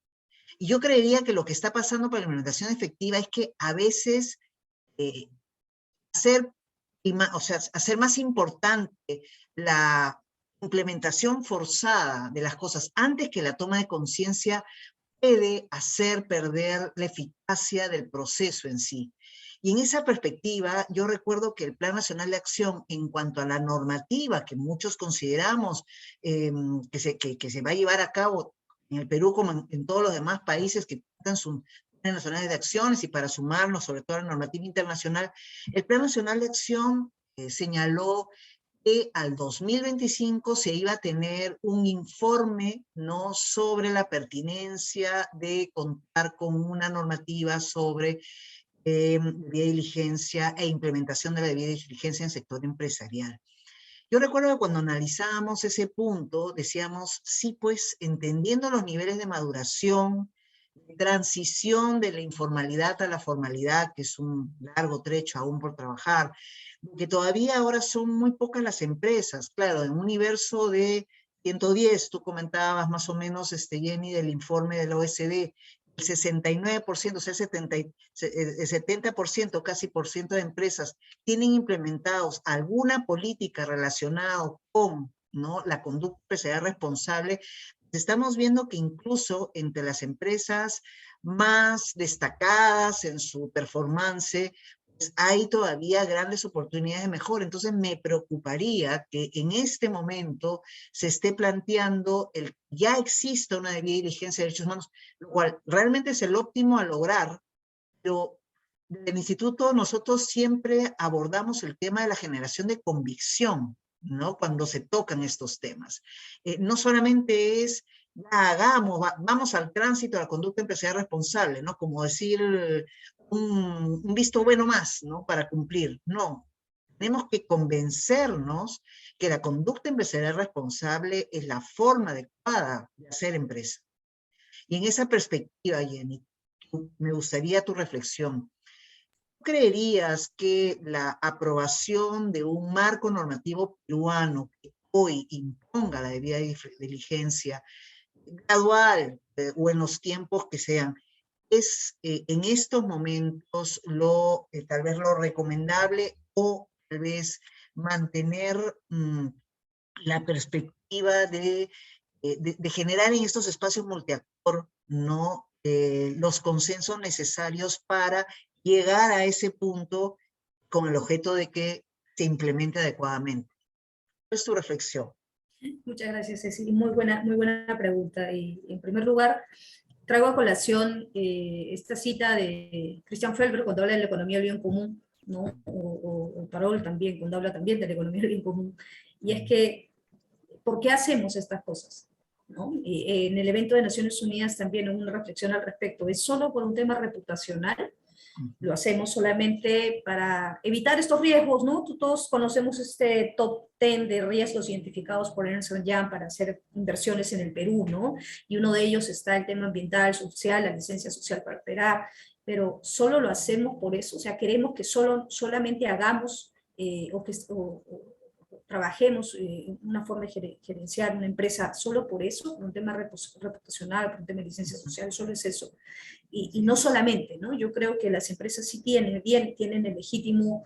Y yo creería que lo que está pasando para la implementación efectiva es que a veces hacer más importante la implementación forzada de las cosas antes que la toma de conciencia puede hacer perder la eficacia del proceso en sí. Y en esa perspectiva, yo recuerdo que el Plan Nacional de Acción, en cuanto a la normativa que muchos consideramos que se va a llevar a cabo en el Perú como en todos los demás países que cuentan sus planes nacionales de acciones, y para sumarnos sobre todo a la normativa internacional, el Plan Nacional de Acción señaló que al 2025 se iba a tener un informe, ¿no? Sobre la pertinencia de contar con una normativa sobre debida diligencia e implementación de la debida diligencia en el sector empresarial. Yo recuerdo que cuando analizábamos ese punto, decíamos, sí, pues, entendiendo los niveles de maduración, de transición de la informalidad a la formalidad, que es un largo trecho aún por trabajar, que todavía ahora son muy pocas las empresas, claro, en un universo de 110, tú comentabas más o menos, Jenny, del informe de la OSD, el 69%, o sea, el 70%, casi por ciento de empresas tienen implementados alguna política relacionada con, ¿no?, la conducta empresarial responsable. Estamos viendo que incluso entre las empresas más destacadas en su performance, pues hay todavía grandes oportunidades de mejora. Entonces me preocuparía que en este momento se esté planteando ya existe una debida diligencia de derechos humanos, lo cual realmente es el óptimo a lograr, pero desde el instituto nosotros siempre abordamos el tema de la generación de convicción, ¿no?, cuando se tocan estos temas. No solamente es, ya hagamos, vamos al tránsito de la conducta empresarial responsable, ¿no?, como decir un visto bueno más, ¿no?, para cumplir. No, tenemos que convencernos que la conducta empresarial responsable es la forma adecuada de hacer empresa. Y en esa perspectiva, Jenny, me gustaría tu reflexión. ¿Creerías que la aprobación de un marco normativo peruano que hoy imponga la debida diligencia, gradual o en los tiempos que sean, es en estos momentos tal vez lo recomendable, o tal vez mantener la perspectiva de generar en estos espacios multiactor, ¿no?, los consensos necesarios para llegar a ese punto con el objeto de que se implemente adecuadamente? ¿Cuál es tu reflexión? Muchas gracias, Ceci. Muy buena pregunta. Y en primer lugar, traigo a colación esta cita de Christian Felber cuando habla de la economía del bien común, ¿no? O Parol también, cuando habla también de la economía del bien común. Y es que, ¿por qué hacemos estas cosas? ¿No? En el evento de Naciones Unidas también hubo una reflexión al respecto. ¿Es solo por un tema reputacional? Lo hacemos solamente para evitar estos riesgos, ¿no? Todos conocemos este top 10 de riesgos identificados por Ernst & Young para hacer inversiones en el Perú, ¿no? Y uno de ellos está el tema ambiental, social, la licencia social para operar, pero solo lo hacemos por eso. O sea, queremos que solamente hagamos o trabajemos una forma de gerenciar una empresa solo por eso, por un tema reputacional, por un tema de licencia social, solo es eso. Y no solamente, ¿no? Yo creo que las empresas sí tienen el legítimo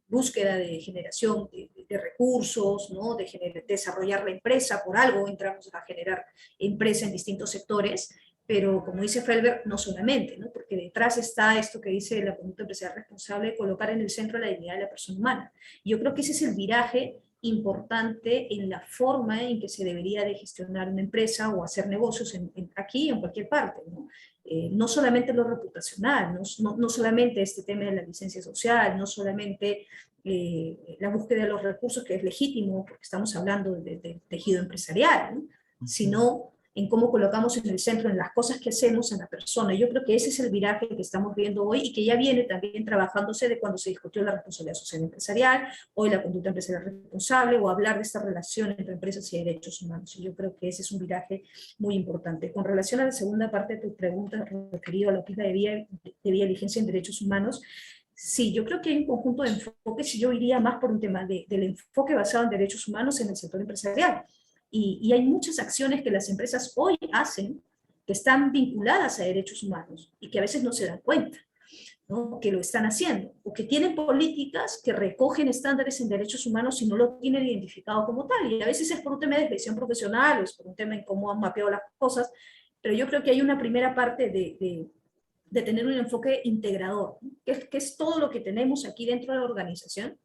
búsqueda de generación de recursos, ¿no?, de desarrollar la empresa, por algo entramos a generar empresa en distintos sectores, pero como dice Felber, no solamente, ¿no?, porque detrás está esto que dice la conducta empresarial responsable, colocar en el centro la dignidad de la persona humana. Yo creo que ese es el viraje importante en la forma en que se debería de gestionar una empresa o hacer negocios aquí o en cualquier parte, ¿no? No solamente lo reputacional, no solamente este tema de la licencia social, no solamente la búsqueda de los recursos, que es legítimo, porque estamos hablando de tejido empresarial, ¿no?, sino en cómo colocamos en el centro, en las cosas que hacemos, en la persona. Yo creo que ese es el viraje que estamos viendo hoy y que ya viene también trabajándose de cuando se discutió la responsabilidad social empresarial, hoy la conducta empresarial responsable, o hablar de esta relación entre empresas y derechos humanos. Y yo creo que ese es un viraje muy importante. Con relación a la segunda parte de tu pregunta, referido a lo que es la debida diligencia en derechos humanos, sí, yo creo que hay un conjunto de enfoques, y yo iría más por un tema del enfoque basado en derechos humanos en el sector empresarial. Y hay muchas acciones que las empresas hoy hacen que están vinculadas a derechos humanos y que a veces no se dan cuenta, ¿no?, que lo están haciendo, o que tienen políticas que recogen estándares en derechos humanos y no lo tienen identificado como tal. Y a veces es por un tema de desviación profesional, o es por un tema en cómo han mapeado las cosas, pero yo creo que hay una primera parte de tener un enfoque integrador, ¿no?, que es todo lo que tenemos aquí dentro de la organización,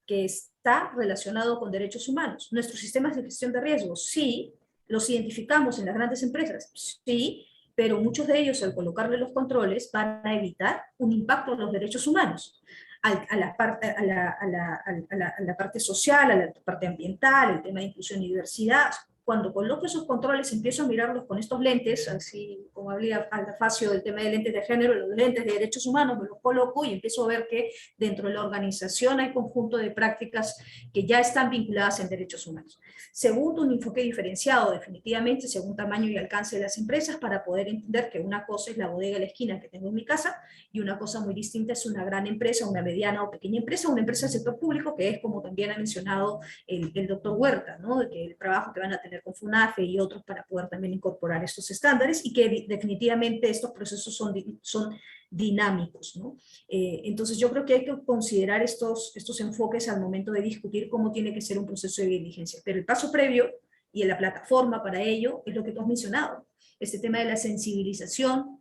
que está relacionado con derechos humanos. Nuestros sistemas de gestión de riesgos, sí, los identificamos en las grandes empresas, sí, pero muchos de ellos, al colocarle los controles, van a evitar un impacto en los derechos humanos, a la parte social, a la parte ambiental, el tema de inclusión y diversidad. Cuando coloco esos controles, empiezo a mirarlos con estos lentes, así como hablaba Aldafacio del tema de lentes de género, los lentes de derechos humanos, me los coloco y empiezo a ver que dentro de la organización hay conjunto de prácticas que ya están vinculadas en derechos humanos. Segundo, un enfoque diferenciado, definitivamente, según tamaño y alcance de las empresas, para poder entender que una cosa es la bodega de la esquina que tengo en mi casa, y una cosa muy distinta es una gran empresa, una mediana o pequeña empresa, una empresa del sector público, que es como también ha mencionado el doctor Huerta, ¿no?, de que el trabajo que van a tener tener con FUNAFE y otros para poder también incorporar estos estándares, y que definitivamente estos procesos son dinámicos, ¿no? Entonces yo creo que hay que considerar estos enfoques al momento de discutir cómo tiene que ser un proceso de diligencia. Pero el paso previo y en la plataforma para ello es lo que tú has mencionado, este tema de la sensibilización,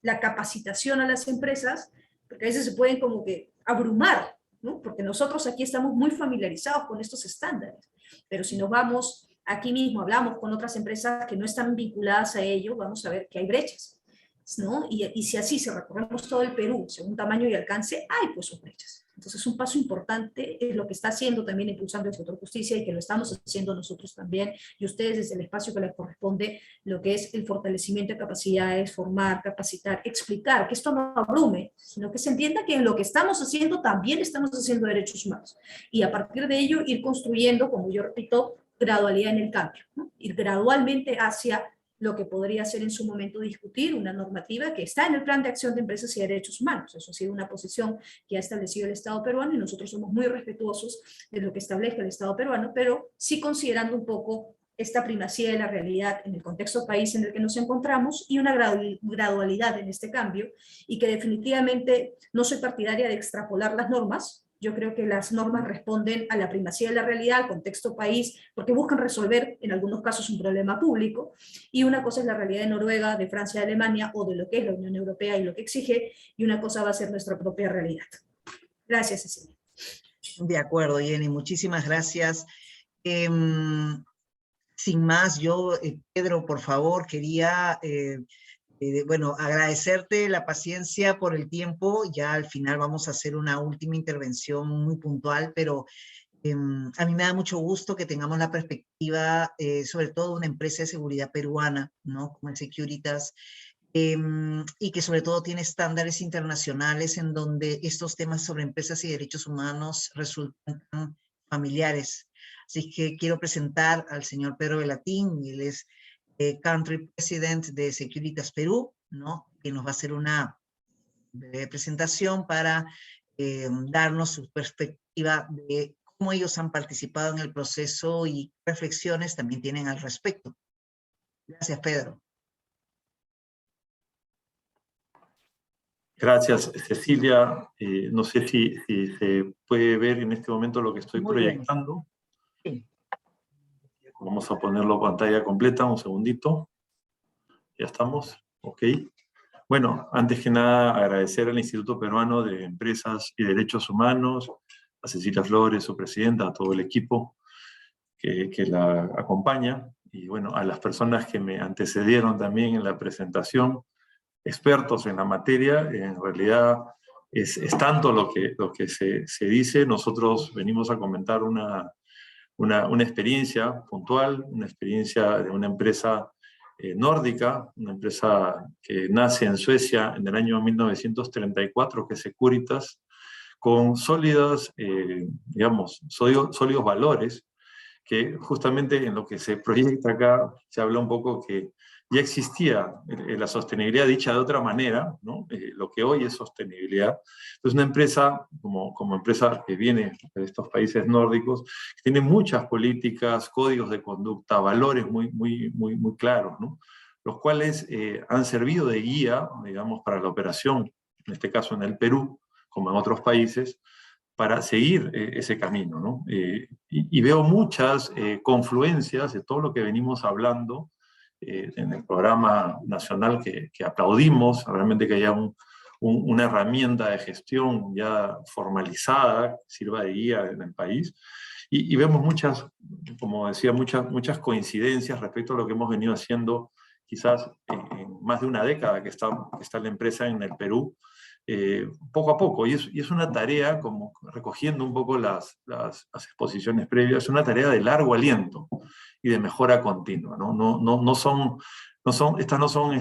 la capacitación a las empresas, porque a veces se pueden como que abrumar, ¿no? Porque nosotros aquí estamos muy familiarizados con estos estándares, pero si nos vamos aquí mismo, hablamos con otras empresas que no están vinculadas a ello, vamos a ver que hay brechas, ¿no? Y si así se recorremos todo el Perú, según tamaño y alcance, hay pues sus brechas. Entonces un paso importante es lo que está haciendo también impulsando el sector justicia, y que lo estamos haciendo nosotros también, y ustedes desde el espacio que les corresponde, lo que es el fortalecimiento de capacidades, formar, capacitar, explicar, que esto no abrume, sino que se entienda que en lo que estamos haciendo también estamos haciendo derechos humanos, y a partir de ello ir construyendo, como yo repito, gradualidad en el cambio, ¿no? Ir gradualmente hacia lo que podría ser en su momento discutir una normativa que está en el Plan de Acción de Empresas y Derechos Humanos. Eso ha sido una posición que ha establecido el Estado peruano, y nosotros somos muy respetuosos de lo que establezca el Estado peruano, pero sí considerando un poco esta primacía de la realidad en el contexto país en el que nos encontramos, y una gradualidad en este cambio, y que definitivamente no soy partidaria de extrapolar las normas. Yo creo que las normas responden a la primacía de la realidad, al contexto país, porque buscan resolver en algunos casos un problema público, y una cosa es la realidad de Noruega, de Francia, de Alemania, o de lo que es la Unión Europea y lo que exige, y una cosa va a ser nuestra propia realidad. Gracias, Cecilia. De acuerdo, Jenny, muchísimas gracias. Sin más, yo, Pedro, por favor, quería... bueno, agradecerte la paciencia por el tiempo. Ya al final vamos a hacer una última intervención muy puntual, pero a mí me da mucho gusto que tengamos la perspectiva, sobre todo de una empresa de seguridad peruana, ¿no? Como el Securitas, y que sobre todo tiene estándares internacionales en donde estos temas sobre empresas y derechos humanos resultan tan familiares. Así que quiero presentar al señor Pedro Velatín. Él es Country President de Securitas Perú, ¿no? Que nos va a hacer una breve presentación para darnos su perspectiva de cómo ellos han participado en el proceso y qué reflexiones también tienen al respecto. Gracias, Pedro. Gracias, Cecilia. No sé si se puede ver en este momento lo que estoy proyectando. Sí. Vamos a ponerlo pantalla completa, un segundito. Ya estamos, ok. Bueno, antes que nada agradecer al Instituto Peruano de Empresas y Derechos Humanos, a Cecilia Flores, su presidenta, a todo el equipo que la acompaña, y bueno, a las personas que me antecedieron también en la presentación, expertos en la materia. En realidad es tanto lo que se dice. Nosotros venimos a comentar una experiencia puntual, una experiencia de una empresa nórdica, una empresa que nace en Suecia en el año 1934, que es Securitas, con sólidos valores, que justamente en lo que se proyecta acá se habla un poco que ya existía la sostenibilidad dicha de otra manera, ¿no? Lo que hoy es sostenibilidad. Es una empresa, como empresa que viene de estos países nórdicos, que tiene muchas políticas, códigos de conducta, valores muy claros, ¿no? Los cuales han servido de guía, digamos, para la operación, en este caso en el Perú, como en otros países, para seguir ese camino, ¿no? Y veo muchas confluencias de todo lo que venimos hablando en el programa nacional que aplaudimos, realmente que haya una herramienta de gestión ya formalizada, que sirva de guía en el país. Y vemos muchas, como decía, muchas coincidencias respecto a lo que hemos venido haciendo quizás en más de una década que está la empresa en el Perú, poco a poco, y es una tarea, como recogiendo un poco las exposiciones previas, es una tarea de largo aliento y de mejora continua, ¿no? Estas no son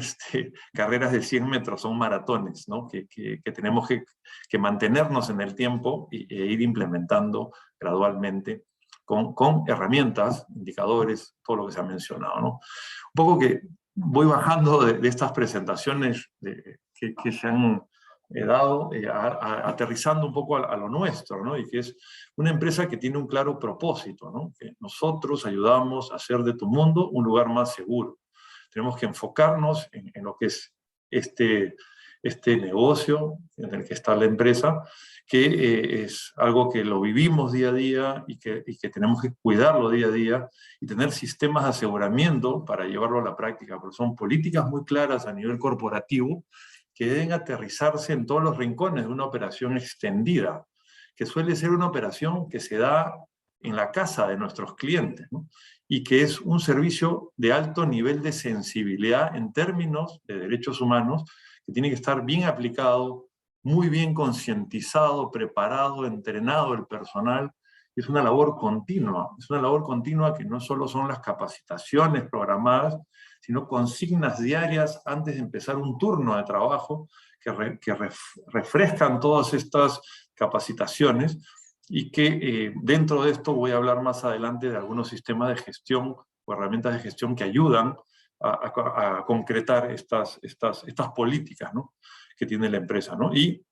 carreras de 100 metros, son maratones, ¿no? que tenemos que mantenernos en el tiempo e ir implementando gradualmente con herramientas, indicadores, todo lo que se ha mencionado, ¿no? Un poco que voy bajando de estas presentaciones que se han aterrizando un poco a lo nuestro, ¿no? Y que es una empresa que tiene un claro propósito, ¿no? Que nosotros ayudamos a hacer de tu mundo un lugar más seguro. Tenemos que enfocarnos en lo que es este negocio en el que está la empresa, que es algo que lo vivimos día a día y que tenemos que cuidarlo día a día y tener sistemas de aseguramiento para llevarlo a la práctica, porque son políticas muy claras a nivel corporativo que deben aterrizarse en todos los rincones de una operación extendida, que suele ser una operación que se da en la casa de nuestros clientes, ¿no? Y que es un servicio de alto nivel de sensibilidad en términos de derechos humanos, que tiene que estar bien aplicado, muy bien concientizado, preparado, entrenado el personal. Es una labor continua que no solo son las capacitaciones programadas, sino consignas diarias antes de empezar un turno de trabajo que refrescan todas estas capacitaciones y que dentro de esto voy a hablar más adelante de algunos sistemas de gestión o herramientas de gestión que ayudan a concretar estas políticas, ¿no?, que tiene la empresa, ¿no? Y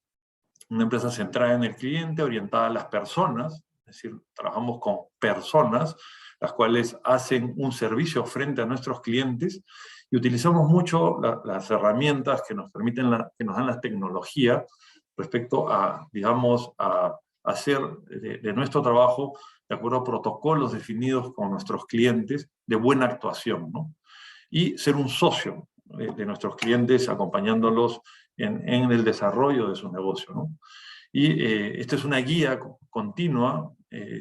una empresa centrada en el cliente, orientada a las personas, es decir, trabajamos con personas, las cuales hacen un servicio frente a nuestros clientes, y utilizamos mucho las herramientas que nos permiten, que nos dan la tecnología respecto a, digamos, a hacer de nuestro trabajo de acuerdo a protocolos definidos con nuestros clientes de buena actuación, ¿no? Y ser un socio de nuestros clientes acompañándolos en el desarrollo de su negocio, ¿no? Y esta es una guía continua,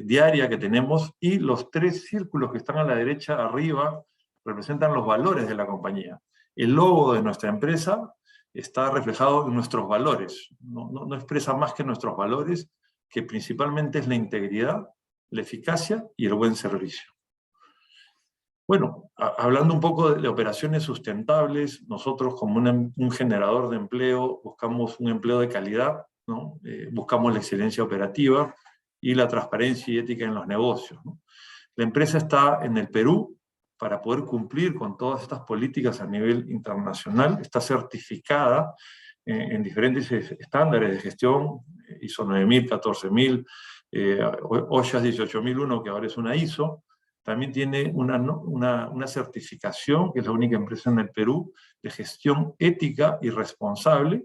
diaria que tenemos, y los 3 círculos que están a la derecha arriba representan los valores de la compañía. El logo de nuestra empresa está reflejado en nuestros valores, no expresa más que nuestros valores, que principalmente es la integridad, la eficacia y el buen servicio. Bueno, hablando un poco de operaciones sustentables, nosotros como un generador de empleo buscamos un empleo de calidad, ¿no? Buscamos la excelencia operativa y la transparencia y ética en los negocios, ¿no? La empresa está en el Perú para poder cumplir con todas estas políticas a nivel internacional, está certificada en diferentes estándares de gestión, ISO 9000, 14000, OSHA 18001, que ahora es una ISO. También tiene una certificación, que es la única empresa en el Perú, de gestión ética y responsable,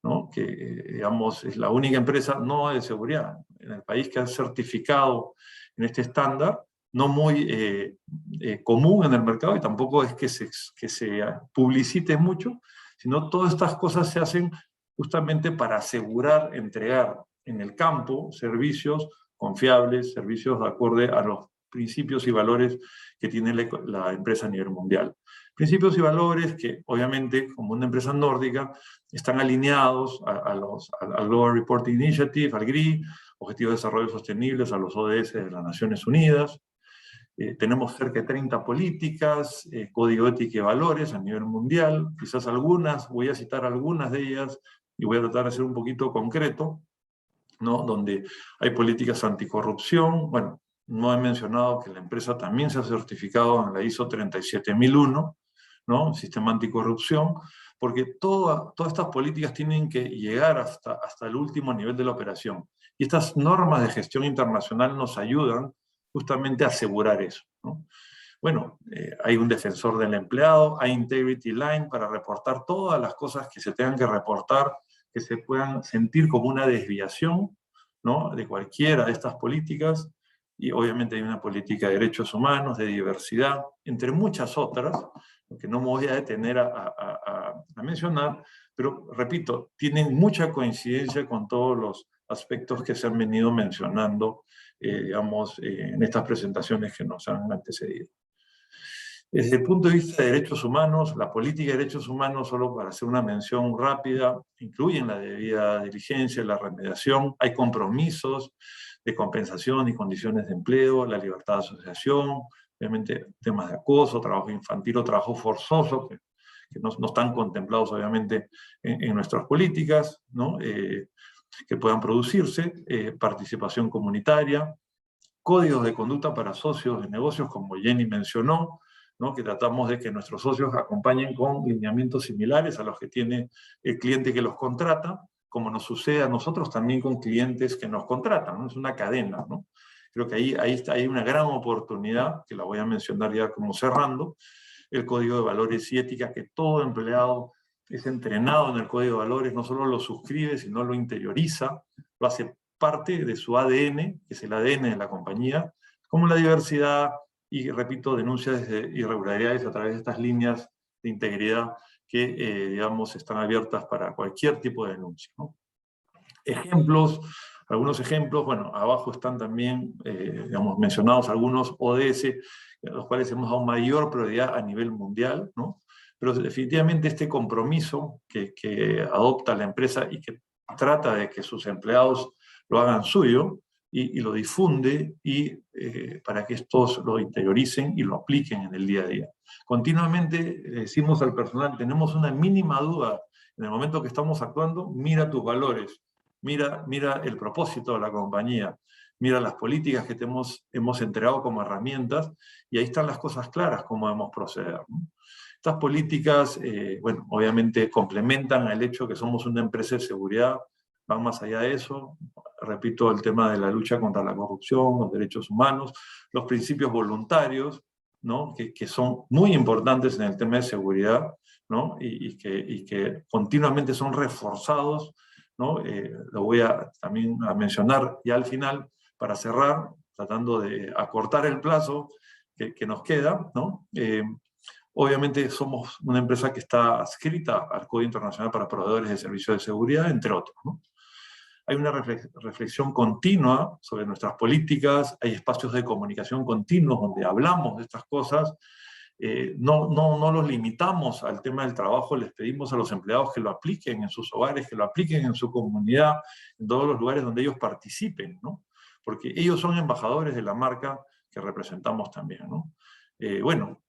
¿no? Que, digamos, es la única empresa no de seguridad en el país que ha certificado en este estándar, no muy común en el mercado, y tampoco es que se publicite mucho, sino todas estas cosas se hacen justamente para asegurar, entregar en el campo servicios confiables, servicios de acuerdo a los principios y valores que tiene la empresa a nivel mundial. Principios y valores que, obviamente, como una empresa nórdica, están alineados al Global Reporting Initiative, al GRI, Objetivos de Desarrollo Sostenibles, a los ODS de las Naciones Unidas. Tenemos cerca de 30 políticas, código ética y valores a nivel mundial, quizás algunas, voy a citar algunas de ellas, y voy a tratar de ser un poquito concreto, ¿no? Donde hay políticas anticorrupción. Bueno, no he mencionado que la empresa también se ha certificado en la ISO 37001, ¿no? Sistema anticorrupción, porque todas estas políticas tienen que llegar hasta el último nivel de la operación. Y estas normas de gestión internacional nos ayudan justamente a asegurar eso, ¿no? Bueno, hay un defensor del empleado, hay Integrity Line para reportar todas las cosas que se tengan que reportar, que se puedan sentir como una desviación, ¿no?, de cualquiera de estas políticas. Y obviamente hay una política de derechos humanos, de diversidad, entre muchas otras, que no me voy a detener a mencionar, pero repito, tienen mucha coincidencia con todos los aspectos que se han venido mencionando, digamos, en estas presentaciones que nos han antecedido. Desde el punto de vista de derechos humanos, la política de derechos humanos, solo para hacer una mención rápida, incluyen la debida diligencia, la remediación, hay compromisos de compensación y condiciones de empleo, la libertad de asociación, obviamente temas de acoso, trabajo infantil o trabajo forzoso, que no están contemplados obviamente en nuestras políticas, ¿no?, que puedan producirse, participación comunitaria, códigos de conducta para socios de negocios, como Jenny mencionó, ¿no?, que tratamos de que nuestros socios acompañen con lineamientos similares a los que tiene el cliente que los contrata, como nos sucede a nosotros también con clientes que nos contratan, ¿no? Es una cadena, ¿no? Creo que ahí hay una gran oportunidad, que la voy a mencionar ya como cerrando, el código de valores y ética, que todo empleado es entrenado en el código de valores, no solo lo suscribe, sino lo interioriza, lo hace parte de su ADN, que es el ADN de la compañía, como la diversidad y, repito, denuncias de irregularidades a través de estas líneas de integridad que, digamos, están abiertas para cualquier tipo de denuncia, ¿no? Ejemplos, algunos ejemplos, bueno, abajo están también, digamos, mencionados algunos ODS, a los cuales hemos dado mayor prioridad a nivel mundial, ¿no? Pero definitivamente este compromiso que adopta la empresa y que trata de que sus empleados lo hagan suyo y lo difunde para que estos lo interioricen y lo apliquen en el día a día. Continuamente decimos al personal, tenemos una mínima duda, en el momento que estamos actuando, mira tus valores, mira el propósito de la compañía, mira las políticas que te hemos entregado como herramientas, y ahí están las cosas claras, cómo debemos proceder, ¿no? Estas políticas, bueno, obviamente complementan el hecho que somos una empresa de seguridad, van más allá de eso. Repito, el tema de la lucha contra la corrupción, los derechos humanos, los principios voluntarios, ¿no? que son muy importantes en el tema de seguridad, ¿no? y que continuamente son reforzados, ¿no? Lo voy también a mencionar ya al final, para cerrar, tratando de acortar el plazo que nos queda, ¿no? Obviamente somos una empresa que está adscrita al Código Internacional para Proveedores de Servicios de Seguridad, entre otros, ¿no? Hay una reflexión continua sobre nuestras políticas, hay espacios de comunicación continuos donde hablamos de estas cosas, no los limitamos al tema del trabajo, les pedimos a los empleados que lo apliquen en sus hogares, que lo apliquen en su comunidad, en todos los lugares donde ellos participen, ¿no? Porque ellos son embajadores de la marca que representamos también, ¿no? Bueno,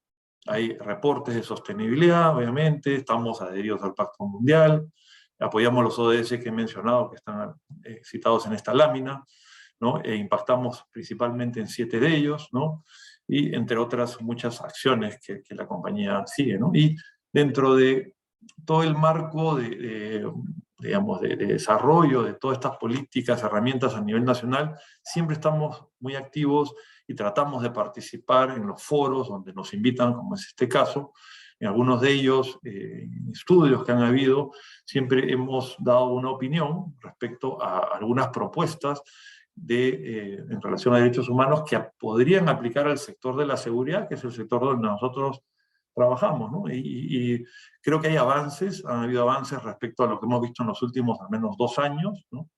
hay reportes de sostenibilidad, obviamente, estamos adheridos al Pacto Mundial, apoyamos los ODS que he mencionado, que están citados en esta lámina, ¿no? Impactamos principalmente en 7 de ellos, ¿no? Y entre otras muchas acciones que la compañía sigue, ¿no? Y dentro de todo el marco digamos, de desarrollo de todas estas políticas, herramientas a nivel nacional, siempre estamos muy activos y tratamos de participar en los foros donde nos invitan, como es este caso. En algunos de ellos, estudios que han habido, siempre hemos dado una opinión respecto a algunas propuestas en relación a derechos humanos que podrían aplicar al sector de la seguridad, que es el sector donde nosotros trabajamos, ¿no? Y creo que hay avances, han habido avances respecto a lo que hemos visto en los últimos al menos 2 años, ¿no?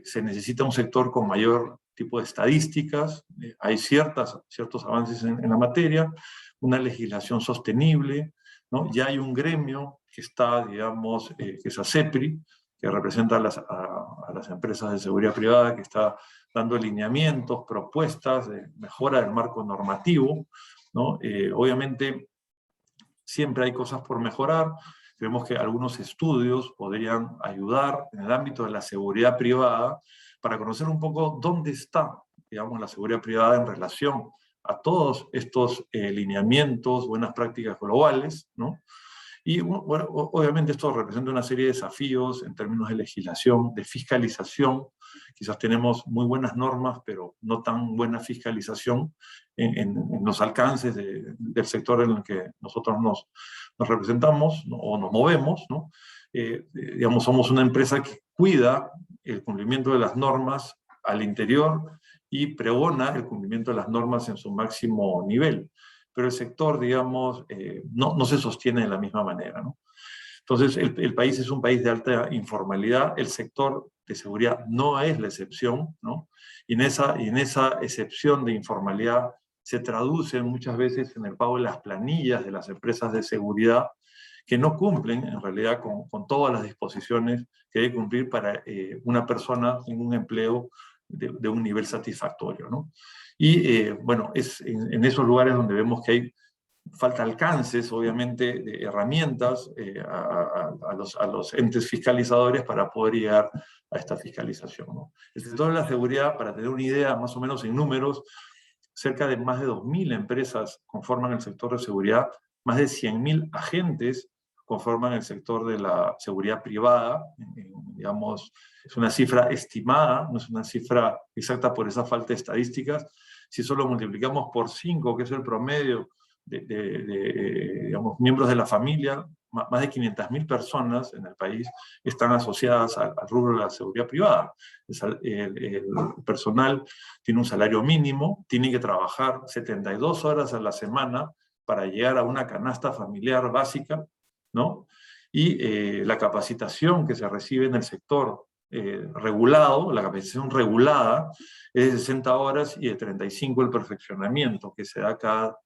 Se necesita un sector con mayor tipo de estadísticas, hay ciertos avances en la materia, una legislación sostenible, ¿no? Ya hay un gremio que está, digamos, que es ASEPRI, que representa a las empresas de seguridad privada, que está dando lineamientos, propuestas de mejora del marco normativo, ¿no? Obviamente, siempre hay cosas por mejorar. Creemos que algunos estudios podrían ayudar en el ámbito de la seguridad privada para conocer un poco dónde está, digamos, la seguridad privada en relación a todos estos lineamientos, buenas prácticas globales, ¿no? Y bueno, obviamente esto representa una serie de desafíos en términos de legislación, de fiscalización. Quizás tenemos muy buenas normas, pero no tan buena fiscalización en los alcances del sector en el que nosotros nos representamos, ¿no? O nos movemos, ¿no? Digamos, somos una empresa que cuida el cumplimiento de las normas al interior y pregona el cumplimiento de las normas en su máximo nivel. Pero el sector, digamos, no se sostiene de la misma manera, ¿no? Entonces, el país es un país de alta informalidad, el sector de seguridad no es la excepción, ¿no? Y en esa excepción de informalidad se traduce muchas veces en el pago de las planillas de las empresas de seguridad, que no cumplen en realidad con todas las disposiciones que debe cumplir para una persona en un empleo de un nivel satisfactorio, ¿no? Y bueno, es en esos lugares donde vemos que hay falta alcances, obviamente, de herramientas a los entes fiscalizadores para poder llegar a esta fiscalización, ¿no? El sector de la seguridad, para tener una idea más o menos en números, cerca de más de 2.000 empresas conforman el sector de seguridad, más de 100.000 agentes conforman el sector de la seguridad privada. Digamos, es una cifra estimada, no es una cifra exacta por esa falta de estadísticas. Si solo multiplicamos por 5, que es el promedio digamos, miembros de la familia, más de 500.000 personas en el país están asociadas al rubro de la seguridad privada. El personal tiene un salario mínimo, tiene que trabajar 72 horas a la semana para llegar a una canasta familiar básica, ¿no? Y la capacitación que se recibe en el sector regulado, la capacitación regulada, es de 60 horas y de 35 el perfeccionamiento, que se da cada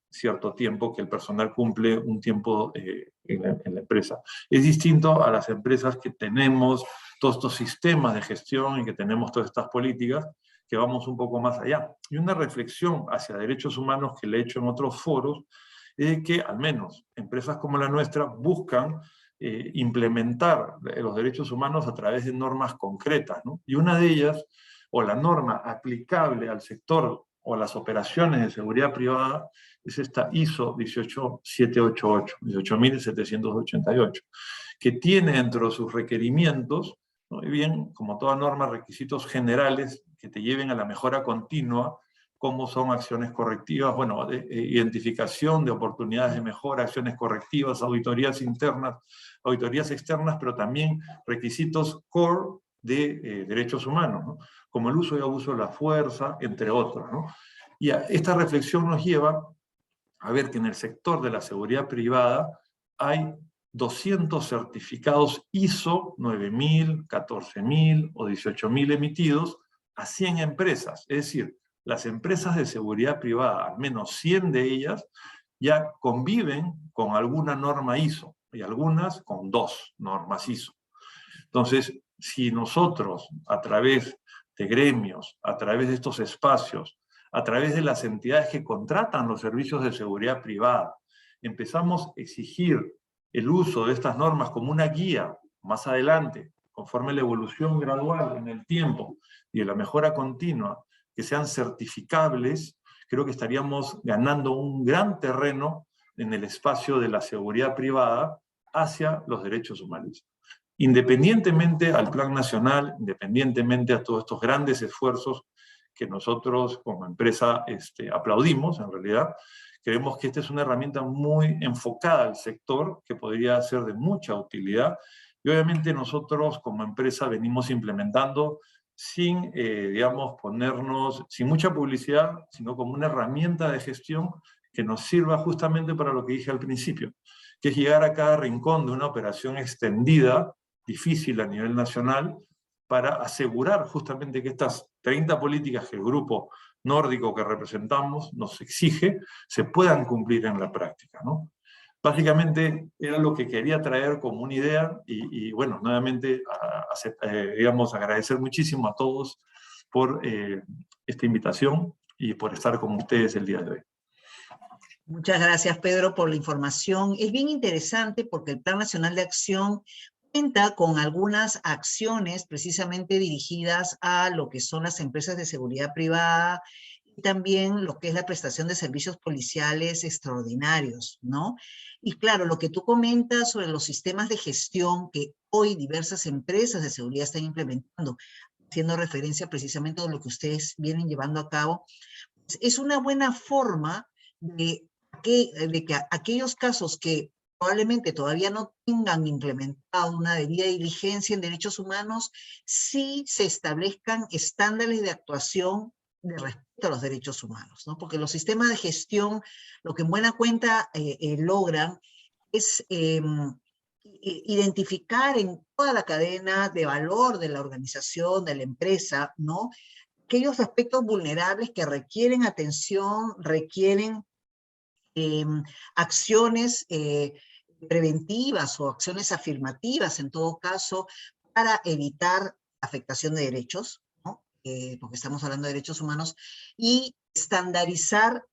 cierto tiempo que el personal cumple un tiempo en la empresa. Es distinto a las empresas que tenemos todos estos sistemas de gestión y que tenemos todas estas políticas, que vamos un poco más allá. Y una reflexión hacia derechos humanos que le he hecho en otros foros, es que al menos empresas como la nuestra buscan implementar los derechos humanos a través de normas concretas, ¿no? Y una de ellas, o la norma aplicable al sector o a las operaciones de seguridad privada, es esta ISO 18788, 18788, que tiene dentro de sus requerimientos, ¿no? Y bien, como toda norma, requisitos generales que te lleven a la mejora continua, como son acciones correctivas, bueno, identificación de oportunidades de mejora, acciones correctivas, auditorías internas, auditorías externas, pero también requisitos core de derechos humanos, ¿no? Como el uso y abuso de la fuerza, entre otros, ¿no? Y esta reflexión nos lleva a ver que en el sector de la seguridad privada hay 200 certificados ISO 9000, 14000 o 18000 emitidos a 100 empresas. Es decir, las empresas de seguridad privada, al menos 100 de ellas, ya conviven con alguna norma ISO y algunas con 2 normas ISO. Entonces, si nosotros, a través de gremios, a través de estos espacios, a través de las entidades que contratan los servicios de seguridad privada, empezamos a exigir el uso de estas normas como una guía más adelante, conforme la evolución gradual en el tiempo y la mejora continua, que sean certificables, creo que estaríamos ganando un gran terreno en el espacio de la seguridad privada hacia los derechos humanos. Independientemente al Plan Nacional, independientemente a todos estos grandes esfuerzos que nosotros como empresa aplaudimos, en realidad, creemos que esta es una herramienta muy enfocada al sector, que podría ser de mucha utilidad, y obviamente nosotros como empresa venimos implementando sin, digamos, ponernos, sin mucha publicidad, sino como una herramienta de gestión que nos sirva justamente para lo que dije al principio, que es llegar a cada rincón de una operación extendida, difícil a nivel nacional, para asegurar justamente que estas 30 políticas que el grupo nórdico que representamos nos exige, se puedan cumplir en la práctica, ¿no? Básicamente era lo que quería traer como una idea y bueno, nuevamente digamos, agradecer muchísimo a todos por esta invitación y por estar con ustedes el día de hoy. Muchas gracias, Pedro, por la información. Es bien interesante porque el Plan Nacional de Acción cuenta con algunas acciones precisamente dirigidas a lo que son las empresas de seguridad privada y también lo que es la prestación de servicios policiales extraordinarios, ¿no? Y claro, lo que tú comentas sobre los sistemas de gestión que hoy diversas empresas de seguridad están implementando, haciendo referencia precisamente a lo que ustedes vienen llevando a cabo, pues es una buena forma de que aquellos casos que probablemente todavía no tengan implementado una debida diligencia en derechos humanos, sí se establezcan estándares de actuación de respeto a los derechos humanos, ¿no? Porque los sistemas de gestión, lo que en buena cuenta logran es identificar en toda la cadena de valor de la organización, de la empresa, ¿no? Aquellos aspectos vulnerables que requieren atención, requieren acciones preventivas o acciones afirmativas, en todo caso, para evitar afectación de derechos, ¿no? Porque estamos hablando de derechos humanos, y estandarizar,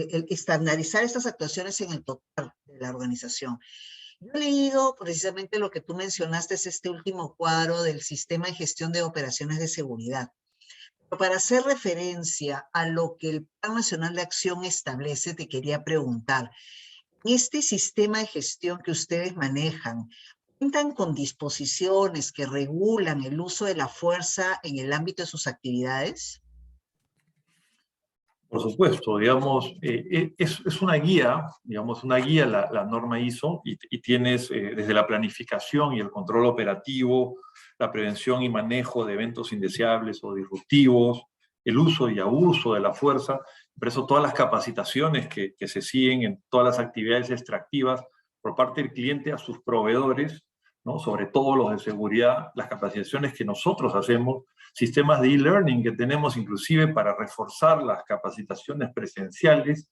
estandarizar estas actuaciones en el total de la organización. Yo he leído precisamente lo que tú mencionaste, es este último cuadro del Sistema de Gestión de Operaciones de Seguridad. Pero para hacer referencia a lo que el Plan Nacional de Acción establece, te quería preguntar, este sistema de gestión que ustedes manejan, ¿cuentan con disposiciones que regulan el uso de la fuerza en el ámbito de sus actividades? Por supuesto, digamos, es una guía, digamos, una guía la norma ISO, y tienes desde la planificación y el control operativo, la prevención y manejo de eventos indeseables o disruptivos, el uso y abuso de la fuerza. Por eso todas las capacitaciones que se siguen en todas las actividades extractivas por parte del cliente a sus proveedores, ¿no? Sobre todo los de seguridad, las capacitaciones que nosotros hacemos, sistemas de e-learning que tenemos inclusive para reforzar las capacitaciones presenciales,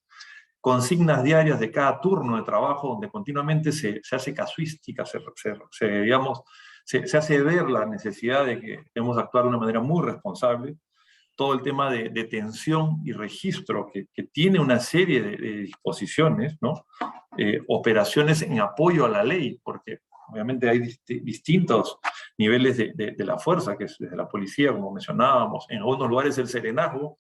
consignas diarias de cada turno de trabajo donde continuamente se hace casuística, digamos, se hace ver la necesidad de que debemos actuar de una manera muy responsable. Todo el tema de detención y registro que tiene una serie de disposiciones, ¿no? Operaciones en apoyo a la ley, porque obviamente hay distintos niveles de la fuerza, que es desde la policía, como mencionábamos, en algunos lugares el serenazgo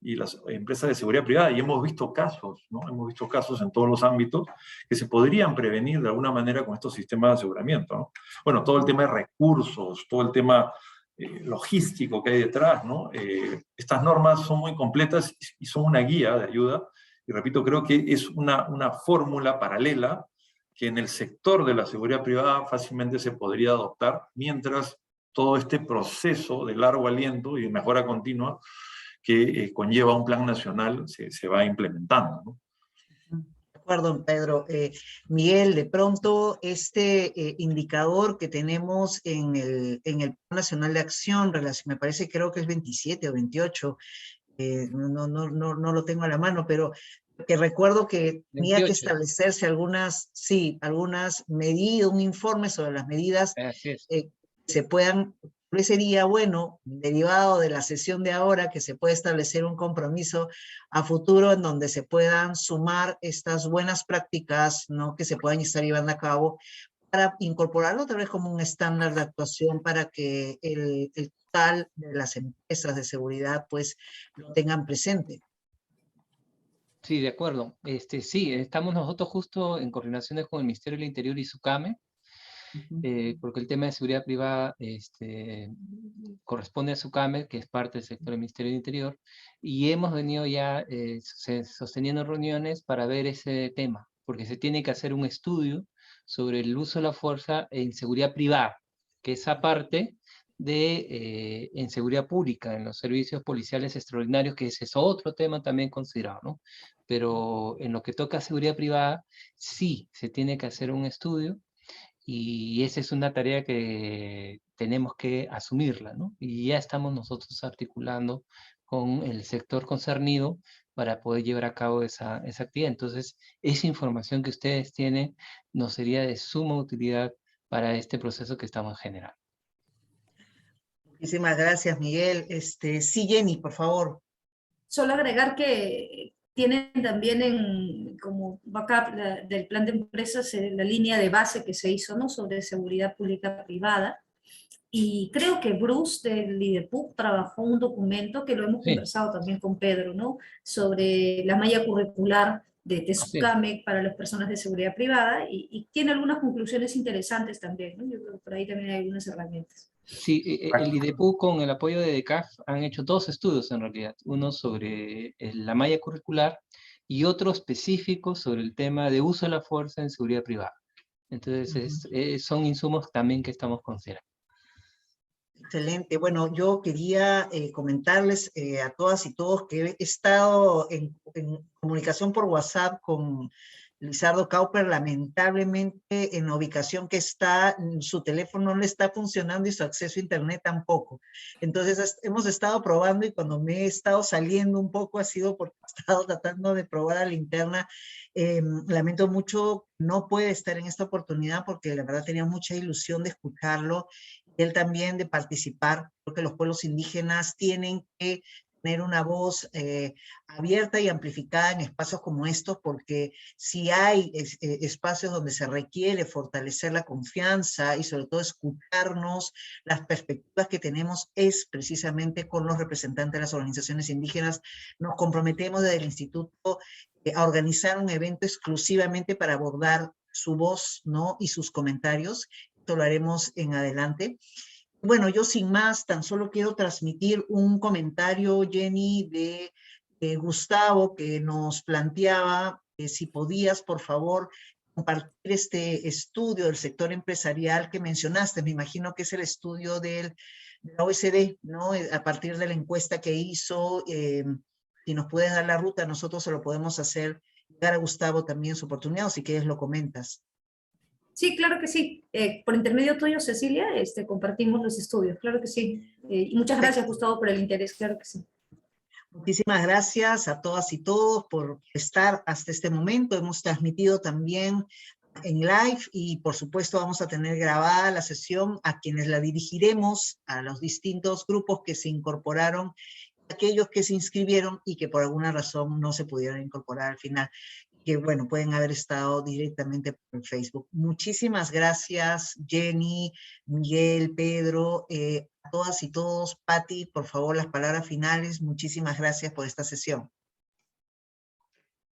y las empresas de seguridad privada, y hemos visto casos, ¿no? Hemos visto casos en todos los ámbitos que se podrían prevenir de alguna manera con estos sistemas de aseguramiento, ¿no? Bueno, todo el tema de recursos, todo el tema logístico que hay detrás, ¿no? Estas normas son muy completas y son una guía de ayuda, y repito, creo que es una fórmula paralela que en el sector de la seguridad privada fácilmente se podría adoptar, mientras todo este proceso de largo aliento y de mejora continua que conlleva un plan nacional se va implementando, ¿no? De acuerdo, Pedro. Miguel, de pronto este indicador que tenemos en el Plan Nacional de Acción, me parece, creo que es 27 o 28, no lo tengo a la mano, pero que recuerdo que tenía que establecerse algunas medidas, un informe sobre las medidas que se puedan. Sería bueno, derivado de la sesión de ahora, que se pueda establecer un compromiso a futuro en donde se puedan sumar estas buenas prácticas, ¿no?, que se puedan estar llevando a cabo, para incorporarlo otra vez como un estándar de actuación para que el total de las empresas de seguridad pues lo tengan presente. Sí, de acuerdo. Sí, estamos nosotros justo en coordinaciones con el Ministerio del Interior y SUCAME, porque el tema de seguridad privada corresponde a SUCAME, que es parte del sector del Ministerio del Interior, y hemos venido ya sosteniendo reuniones para ver ese tema, porque se tiene que hacer un estudio sobre el uso de la fuerza en seguridad privada, que es aparte de en seguridad pública, en los servicios policiales extraordinarios, que ese es otro tema también considerado, ¿no? Pero en lo que toca a seguridad privada, sí se tiene que hacer un estudio, y esa es una tarea que tenemos que asumirla, ¿no? Y ya estamos nosotros articulando con el sector concernido para poder llevar a cabo esa actividad. Entonces, esa información que ustedes tienen nos sería de suma utilidad para este proceso que estamos generando. Muchísimas gracias, Miguel. Sí, Jenny, por favor. Solo agregar que tienen también como backup del plan de empresas la línea de base que se hizo, ¿no?, sobre seguridad pública privada. Y creo que Bruce del IDEPUC trabajó un documento que lo hemos conversado también con Pedro, ¿no?, sobre la malla curricular de SUCAME para las personas de seguridad privada, y tiene algunas conclusiones interesantes también, ¿no? Yo creo que por ahí también hay algunas herramientas. Sí, el IDEPUC con el apoyo de DECAF han hecho dos estudios en realidad, uno sobre la malla curricular y otro específico sobre el tema de uso de la fuerza en seguridad privada. Entonces, son insumos también que estamos considerando. Excelente. Bueno, yo quería comentarles a todas y todos que he estado en comunicación por WhatsApp con Lizardo Cauper. Lamentablemente en la ubicación que está, su teléfono no le está funcionando y su acceso a internet tampoco. Entonces hemos estado probando, y cuando me he estado saliendo un poco ha sido porque he estado tratando de probar a la interna. Lamento mucho, no puede estar en esta oportunidad porque la verdad tenía mucha ilusión de escucharlo, él también de participar, porque los pueblos indígenas tienen que tener una voz abierta y amplificada en espacios como estos, porque si hay espacios donde se requiere fortalecer la confianza y sobre todo escucharnos, las perspectivas que tenemos es precisamente con los representantes de las organizaciones indígenas. Nos comprometemos desde el Instituto a organizar un evento exclusivamente para abordar su voz, ¿no? Y sus comentarios. Esto lo haremos en adelante. Bueno, yo sin más, tan solo quiero transmitir un comentario, Jenny, de Gustavo, que nos planteaba si podías, por favor, compartir este estudio del sector empresarial que mencionaste. Me imagino que es el estudio de la OECD, ¿no? A partir de la encuesta que hizo, si nos puedes dar la ruta, nosotros se lo podemos hacer llegar a Gustavo también su oportunidad, o si quieres lo comentas. Sí, claro que sí. Por intermedio tuyo, Cecilia, compartimos los estudios, claro que sí. Y muchas gracias, Gustavo, por el interés, claro que sí. Muchísimas gracias a todas y todos por estar hasta este momento. Hemos transmitido también en live y por supuesto vamos a tener grabada la sesión a quienes la dirigiremos, a los distintos grupos que se incorporaron, aquellos que se inscribieron y que por alguna razón no se pudieron incorporar al final, que bueno, pueden haber estado directamente por Facebook. Muchísimas gracias, Jenny, Miguel, Pedro, a todas y todos. Patti, por favor, las palabras finales. Muchísimas gracias por esta sesión.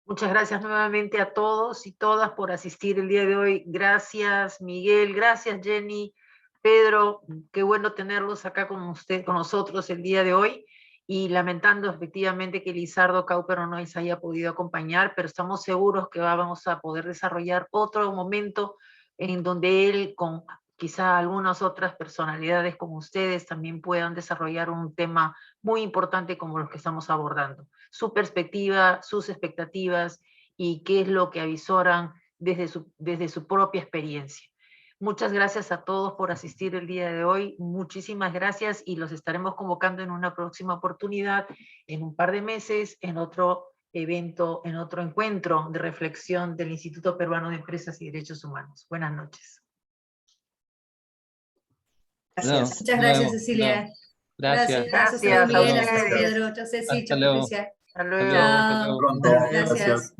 Muchas gracias nuevamente a todos y todas por asistir el día de hoy. Gracias, Miguel, gracias, Jenny, Pedro, qué bueno tenerlos acá con nosotros el día de hoy. Y lamentando efectivamente que Lizardo Cáupero no nos haya podido acompañar, pero estamos seguros que vamos a poder desarrollar otro momento en donde él, con quizá algunas otras personalidades como ustedes, también puedan desarrollar un tema muy importante como los que estamos abordando. Su perspectiva, sus expectativas y qué es lo que avisoran desde su propia experiencia. Muchas gracias a todos por asistir el día de hoy. Muchísimas gracias y los estaremos convocando en una próxima oportunidad, en un par de meses, en otro evento, en otro encuentro de reflexión del Instituto Peruano de Empresas y Derechos Humanos. Buenas noches. Gracias. Muchas gracias, Cecilia. Gracias. Hasta Gracias luego, a Miguel, hasta ustedes. Pedro. Chao, Ceci, Hasta chao, luego. Patricia. Hasta luego. Chao. Pronto. Gracias. Gracias.